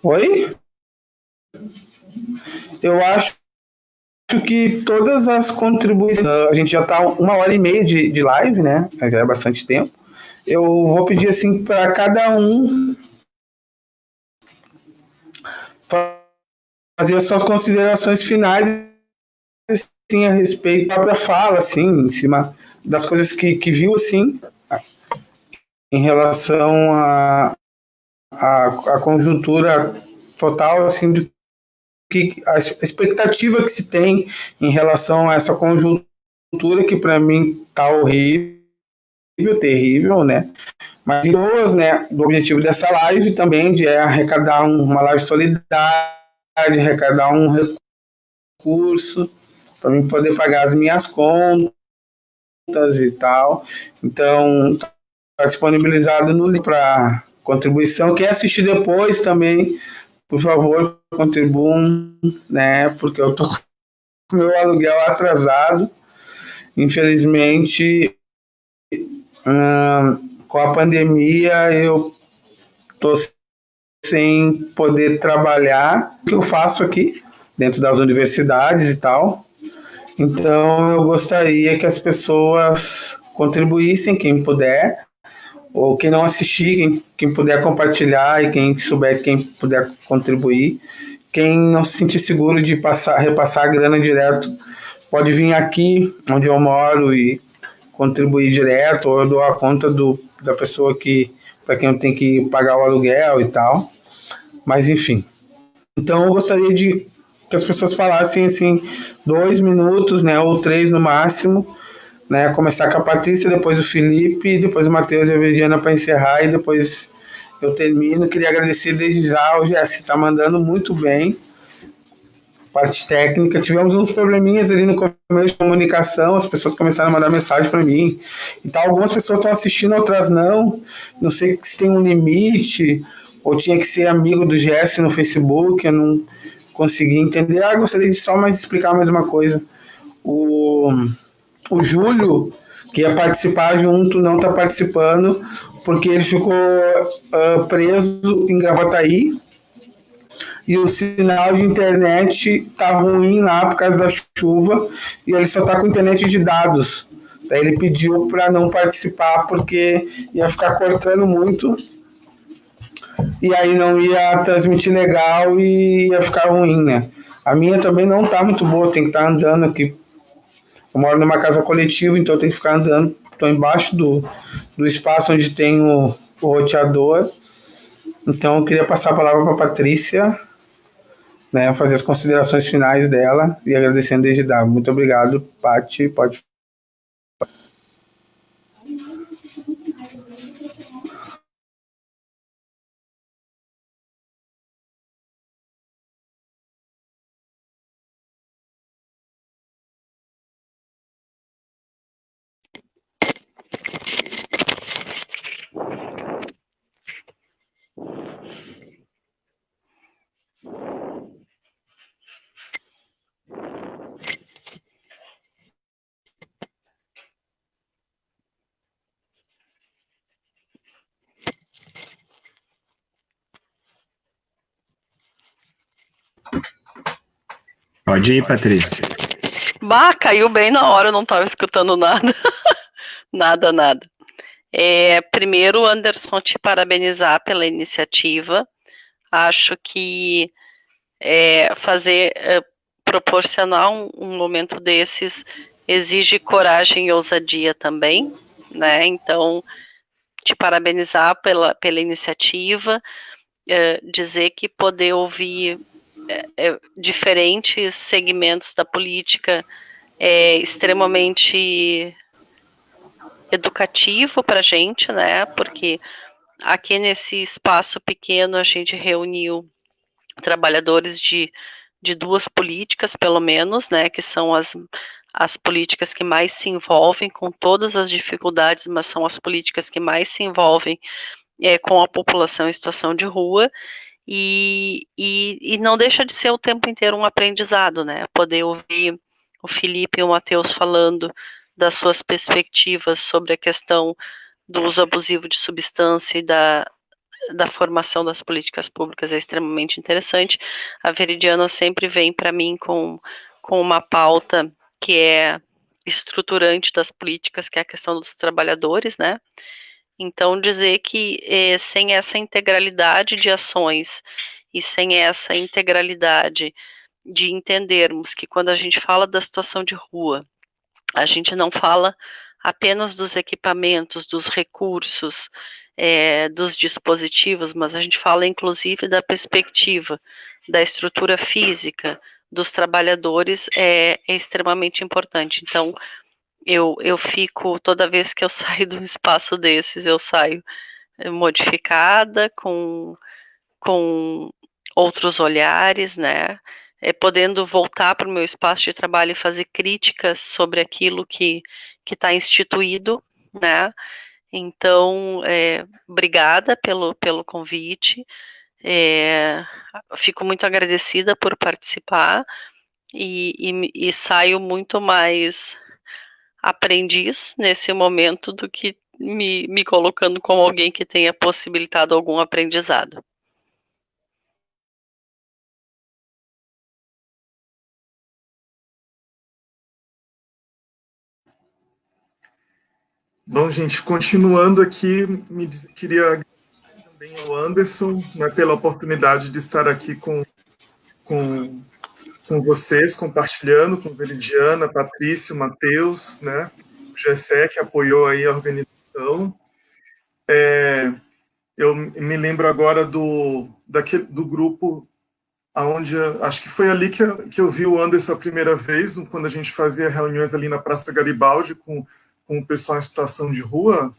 Oi? Eu acho que todas as contribuições... A gente já está 1h30 de live, né? Já é bastante tempo. Eu vou pedir assim para cada um fazer as suas considerações finais assim, a respeito da própria fala, assim, em cima das coisas que viu, assim, em relação à conjuntura total, assim, de que a expectativa que se tem em relação a essa conjuntura que para mim tá horrível, terrível, né? Mas duas, né, do objetivo dessa live também de arrecadar uma live solidária, arrecadar um recurso para mim poder pagar as minhas contas e tal. Então, está disponibilizado no link para contribuição. Quem assistir depois também, por favor, contribuam, né? Porque eu tô com meu aluguel atrasado. Infelizmente, com a pandemia, eu tô sem poder trabalhar. O que eu faço aqui dentro das universidades e tal. Então, eu gostaria que as pessoas contribuíssem, quem puder, ou quem não assistir, quem puder compartilhar e quem souber, quem puder contribuir. Quem não se sentir seguro de repassar a grana direto, pode vir aqui onde eu moro e contribuir direto, ou eu dou a conta da pessoa para quem eu tenho que pagar o aluguel e tal. Mas enfim. Então eu gostaria de que as pessoas falassem assim 2 minutos, né, ou 3 no máximo, né, começar com a Patrícia, depois o Felipe, depois o Matheus e a Virginia para encerrar, e depois eu termino. Queria agradecer desde já, o Jesse está mandando muito bem, parte técnica. Tivemos uns probleminhas ali no começo de comunicação, as pessoas começaram a mandar mensagem para mim, e tal. Algumas pessoas estão assistindo, outras não sei se tem um limite, ou tinha que ser amigo do Jesse no Facebook, eu não consegui entender. Gostaria de só mais explicar mais uma coisa. O Júlio, que ia participar junto, não está participando, porque ele ficou preso em Gravataí, e o sinal de internet está ruim lá por causa da chuva, e ele só está com internet de dados. Daí ele pediu para não participar, porque ia ficar cortando muito, e aí não ia transmitir legal e ia ficar ruim, né? A minha também não está muito boa, tem que estar andando aqui. Eu moro numa casa coletiva, então eu tenho que ficar andando. Estou embaixo do espaço onde tem o roteador. Então eu queria passar a palavra para a Patrícia, né, fazer as considerações finais dela e agradecendo desde já. Muito obrigado, Paty. Pode. Pode ir, Patrícia. Bah, caiu bem na hora, eu não estava escutando nada. Nada. Primeiro, Anderson, te parabenizar pela iniciativa. Acho que proporcionar um momento desses exige coragem e ousadia também, né? Então, te parabenizar pela iniciativa, dizer que poder ouvir diferentes segmentos da política é extremamente educativo para a gente, né? Porque aqui nesse espaço pequeno a gente reuniu trabalhadores de duas políticas, pelo menos, né? Que são as políticas que mais se envolvem com todas as dificuldades, mas são as políticas que mais se envolvem com a população em situação de rua. E não deixa de ser o tempo inteiro um aprendizado, né? Poder ouvir o Felipe e o Matheus falando das suas perspectivas sobre a questão do uso abusivo de substância e da formação das políticas públicas é extremamente interessante. A Veridiana sempre vem para mim com uma pauta que é estruturante das políticas, que é a questão dos trabalhadores, né? Então, dizer que sem essa integralidade de ações e sem essa integralidade de entendermos que quando a gente fala da situação de rua, a gente não fala apenas dos equipamentos, dos recursos, dos dispositivos, mas a gente fala inclusive da perspectiva, da estrutura física dos trabalhadores, é extremamente importante. Então, eu fico, toda vez que eu saio de um espaço desses, eu saio modificada, com outros olhares, né? Podendo voltar para o meu espaço de trabalho e fazer críticas sobre aquilo que está instituído, né? Então, obrigada pelo convite, fico muito agradecida por participar e saio muito mais aprendiz nesse momento do que me colocando como alguém que tenha possibilitado algum aprendizado. Bom, gente, continuando aqui, queria agradecer também ao Anderson, né, pela oportunidade de estar aqui com vocês, compartilhando com Veridiana, Patrícia, Matheus, né, o Gessé, que apoiou aí a organização. Eu me lembro agora do grupo, onde acho que foi ali que eu vi o Anderson a primeira vez, quando a gente fazia reuniões ali na Praça Garibaldi com o pessoal em situação de rua,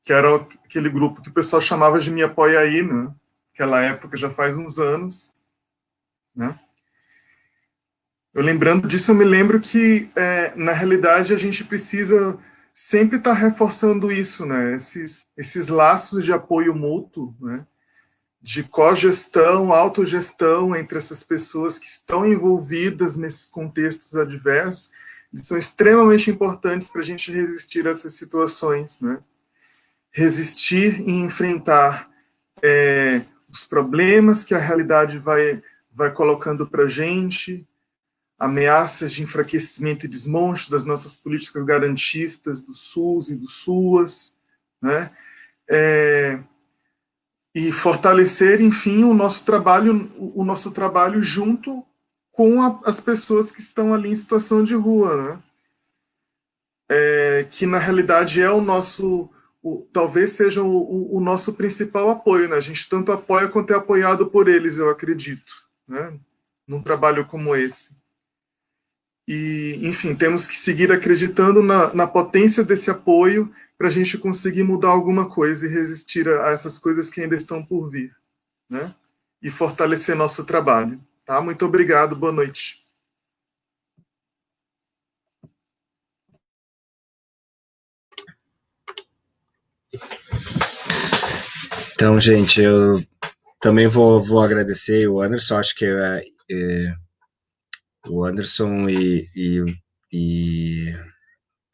que era aquele grupo que o pessoal chamava de Me Apoia Aí, né? Aquela época, já faz uns anos, né? Eu lembrando disso, eu me lembro que, na realidade, a gente precisa sempre estar reforçando isso, né? Esses laços de apoio mútuo, né? De cogestão, autogestão entre essas pessoas que estão envolvidas nesses contextos adversos, eles são extremamente importantes para a gente resistir a essas situações, né? Resistir e enfrentar os problemas que a realidade vai colocando para a gente, ameaças de enfraquecimento e desmonte das nossas políticas garantistas do SUS e do SUAS, né? E fortalecer, enfim, o nosso trabalho junto com as pessoas que estão ali em situação de rua, né? Que na realidade é talvez seja o nosso principal apoio, né? A gente tanto apoia quanto é apoiado por eles, eu acredito, né? Num trabalho como esse. E, enfim, temos que seguir acreditando na potência desse apoio para a gente conseguir mudar alguma coisa e resistir a essas coisas que ainda estão por vir, né? E fortalecer nosso trabalho. Tá? Muito obrigado, boa noite. Então, gente, eu também vou agradecer o Anderson, acho que o Anderson e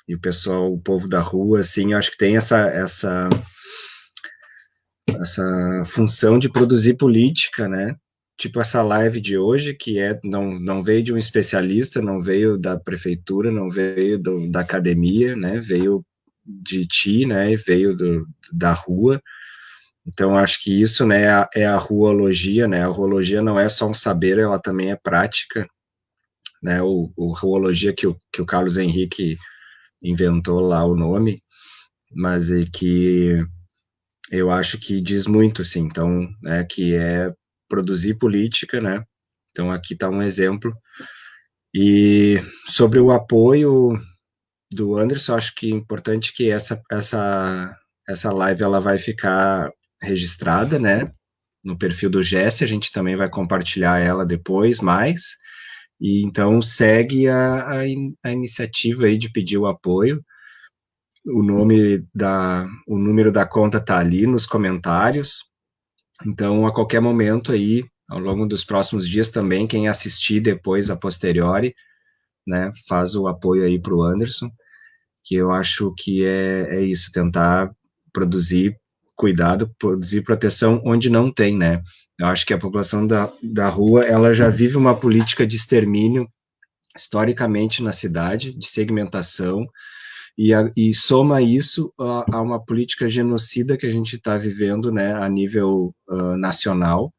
o pessoal, o povo da rua, assim, eu acho que tem essa função de produzir política, né? Tipo essa live de hoje, que não veio de um especialista, não veio da prefeitura, não veio da academia, né? Veio de ti, né? Veio da rua. Então, acho que isso, né, é a ruologia, né? A ruologia não é só um saber, ela também é prática, né? O ruologia que o Carlos Henrique inventou lá o nome, mas é que eu acho que diz muito, assim, então, né, que é produzir política, né? Então, aqui está um exemplo. E sobre o apoio do Anderson, acho que é importante que essa live ela vai ficar registrada, né? No perfil do Jesse, a gente também vai compartilhar ela depois, mais. E então segue a iniciativa aí de pedir o apoio. O número da conta está ali nos comentários. Então, a qualquer momento aí, ao longo dos próximos dias também, quem assistir depois, a posteriori, né, faz o apoio aí para o Anderson, que eu acho que é isso, tentar produzir cuidado, produzir proteção onde não tem, né? Eu acho que a população da rua, ela já vive uma política de extermínio, historicamente na cidade, de segmentação, e soma isso a uma política genocida que a gente está vivendo, né, a nível nacional,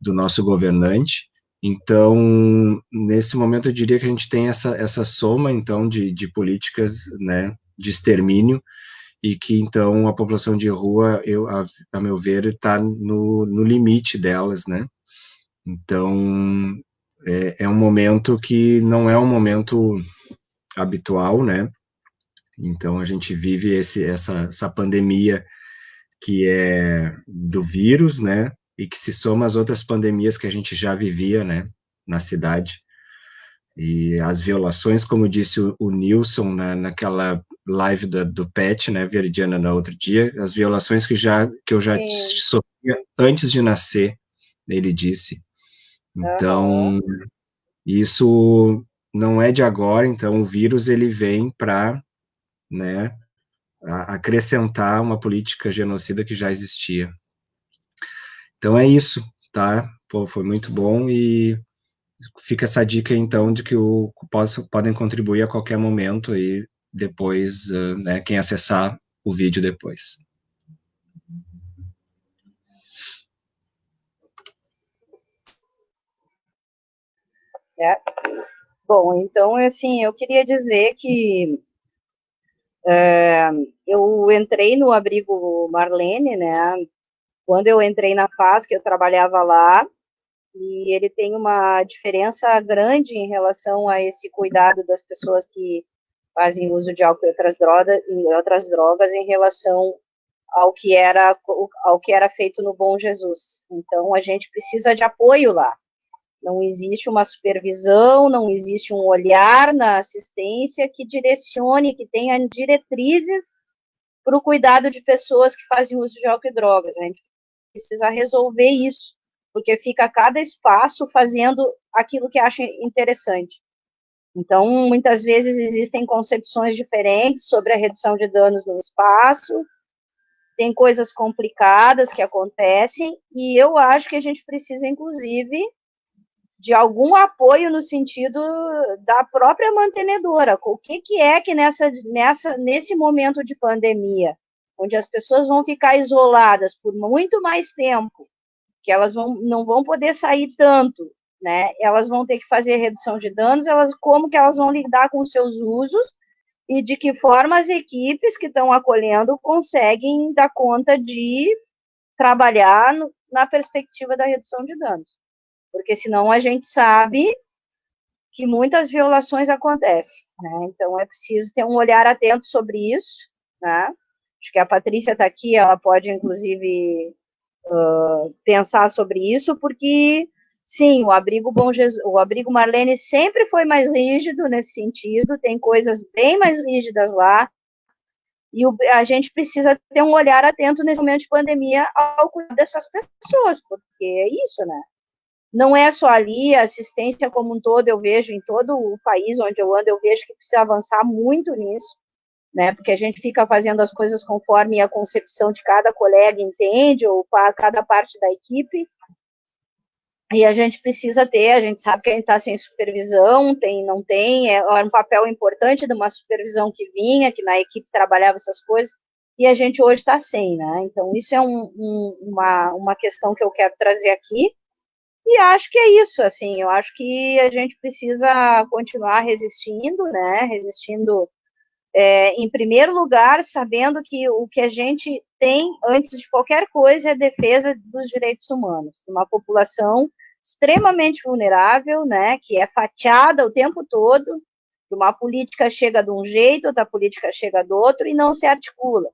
do nosso governante, Então, nesse momento, eu diria que a gente tem essa soma, então, de políticas, né, de extermínio, e que, então, a população de rua, a meu ver, está no limite delas, né? Então, é um momento que não é um momento habitual, né? Então, a gente vive essa pandemia que é do vírus, né? E que se soma às outras pandemias que a gente já vivia, né? Na cidade. E as violações, como disse o Nilson naquela live do PET, né, Veridiana, no outro dia, as violações que eu já Sim. sofria antes de nascer, ele disse. Aham. Então, isso não é de agora, então o vírus ele vem para, né, acrescentar uma política genocida que já existia. Então é isso, tá? Pô, foi muito bom e fica essa dica, então, de que podem contribuir a qualquer momento e depois, né, quem acessar o vídeo depois. É. Bom, então, assim, eu queria dizer que eu entrei no abrigo Marlene, né? Quando eu entrei na FASC, eu trabalhava lá, e ele tem uma diferença grande em relação a esse cuidado das pessoas que fazem uso de álcool e outras drogas em relação ao que era feito no Bom Jesus. Então, a gente precisa de apoio lá. Não existe uma supervisão, não existe um olhar na assistência que direcione, que tenha diretrizes para o cuidado de pessoas que fazem uso de álcool e drogas. A gente precisa resolver isso, porque fica cada espaço fazendo aquilo que acha interessante. Então, muitas vezes existem concepções diferentes sobre a redução de danos no espaço, tem coisas complicadas que acontecem, e eu acho que a gente precisa, inclusive, de algum apoio no sentido da própria mantenedora. O que é que nesse momento de pandemia, onde as pessoas vão ficar isoladas por muito mais tempo, que elas não vão poder sair tanto, né? Elas vão ter que fazer redução de danos, como que elas vão lidar com os seus usos e de que forma as equipes que estão acolhendo conseguem dar conta de trabalhar na perspectiva da redução de danos. Porque senão a gente sabe que muitas violações acontecem, né? Então é preciso ter um olhar atento sobre isso, né? Acho que a Patrícia está aqui, ela pode inclusive pensar sobre isso, porque sim, o abrigo Marlene sempre foi mais rígido nesse sentido, tem coisas bem mais rígidas lá, e a gente precisa ter um olhar atento nesse momento de pandemia ao cuidar dessas pessoas, porque é isso, né? Não é só ali, a assistência como um todo, eu vejo em todo o país onde eu ando, eu vejo que precisa avançar muito nisso, né? Porque a gente fica fazendo as coisas conforme a concepção de cada colega entende, ou cada parte da equipe, e a gente precisa ter, a gente sabe que a gente está sem supervisão, não tem, era um papel importante de uma supervisão que vinha, que na equipe trabalhava essas coisas, e a gente hoje está sem, né? Então, isso é uma questão que eu quero trazer aqui, e acho que é isso, assim, eu acho que a gente precisa continuar resistindo, né? Resistindo, em primeiro lugar, sabendo que o que a gente tem, antes de qualquer coisa, é defesa dos direitos humanos, de uma população extremamente vulnerável, né? Que é fatiada o tempo todo, que uma política chega de um jeito, outra política chega do outro, e não se articula.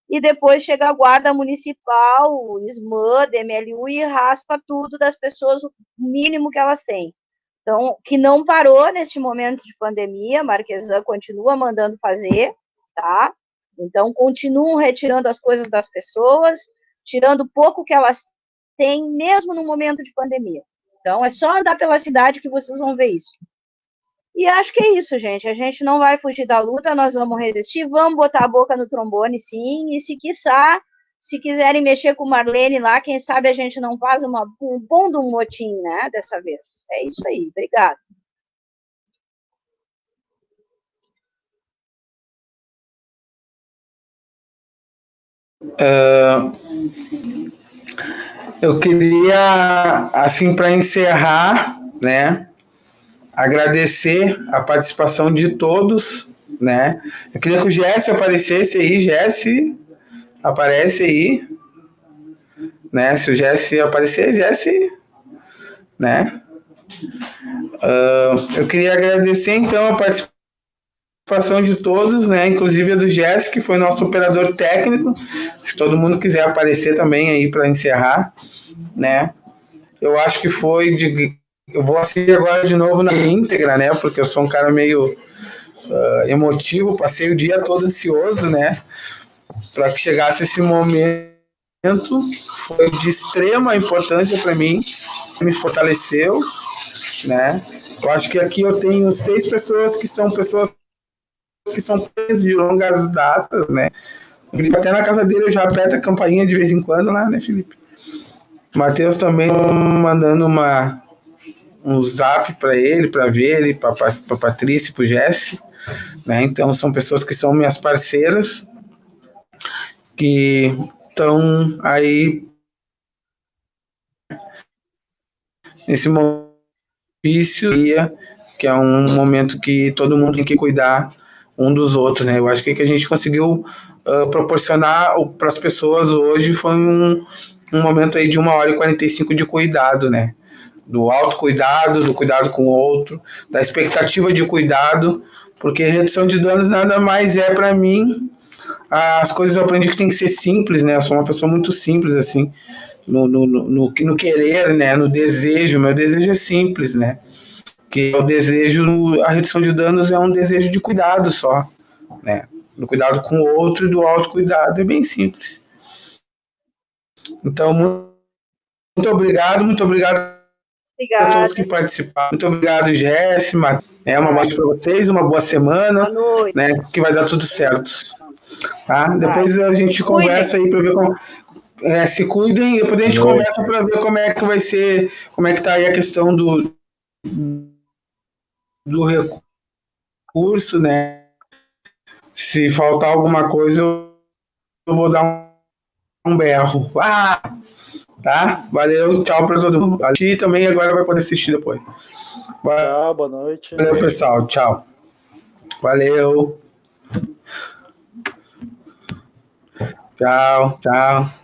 E depois chega a guarda municipal, o SMAN, DMLU, e raspa tudo das pessoas, o mínimo que elas têm. Então, que não parou neste momento de pandemia, Marquesan continua mandando fazer, tá? Então, continuam retirando as coisas das pessoas, tirando o pouco que elas têm, mesmo no momento de pandemia. Então, é só andar pela cidade que vocês vão ver isso. E acho que é isso, gente. A gente não vai fugir da luta, nós vamos resistir, vamos botar a boca no trombone, sim, e se quiserem mexer com Marlene lá, quem sabe a gente não faz um bom de um motim, né, dessa vez. É isso aí, obrigada. Eu queria, assim, para encerrar, né? Agradecer a participação de todos, né? Eu queria que o Jesse aparecesse aí. Jesse, aparece aí, né? Se o Jesse aparecer, Jesse, né? Eu queria agradecer, então, a participação de todos, né? Inclusive a do Jesse, que foi nosso operador técnico. Se todo mundo quiser aparecer também aí para encerrar, né? Eu acho que foi de... Eu vou assistir agora de novo na íntegra, né? Porque eu sou um cara meio emotivo, passei o dia todo ansioso, né? Para que chegasse esse momento, foi de extrema importância para mim, me fortaleceu, né? Eu acho que aqui eu tenho 6 pessoas que são de longas datas, né? O Felipe, até na casa dele eu já aperto a campainha de vez em quando lá, né, Felipe? Matheus também mandando um zap para ele, para ver ele, para Patrícia e para o Jesse, né? Então são pessoas que são minhas parceiras, que estão aí nesse momento difícil, que é um momento que todo mundo tem que cuidar um dos outros, né? Eu acho que a gente conseguiu proporcionar para as pessoas hoje foi um momento aí de 1h45 de cuidado, né? Do autocuidado, do cuidado com o outro, da expectativa de cuidado, porque redução de danos nada mais é para mim. As coisas eu aprendi que tem que ser simples, né? Eu sou uma pessoa muito simples, assim, no querer, né? No desejo. Meu desejo é simples, né? Que o desejo, a redução de danos é um desejo de cuidado só, né? Do cuidado com o outro e do autocuidado, é bem simples. Então, muito obrigado a todos que participaram. Muito obrigado, Jéssica. Uma noite para vocês, uma boa semana, né? Que vai dar tudo certo. Tá? Depois a gente conversa aí para ver como. Se cuidem, depois a gente conversa para ver como é que vai ser, como é que tá aí a questão do recurso, né? Se faltar alguma coisa, eu vou dar um berro. Tá? Valeu, tchau para todo mundo. A ti também agora vai poder assistir depois. Tchau, boa noite. Valeu, pessoal. Tchau. Valeu. Tchau, tchau.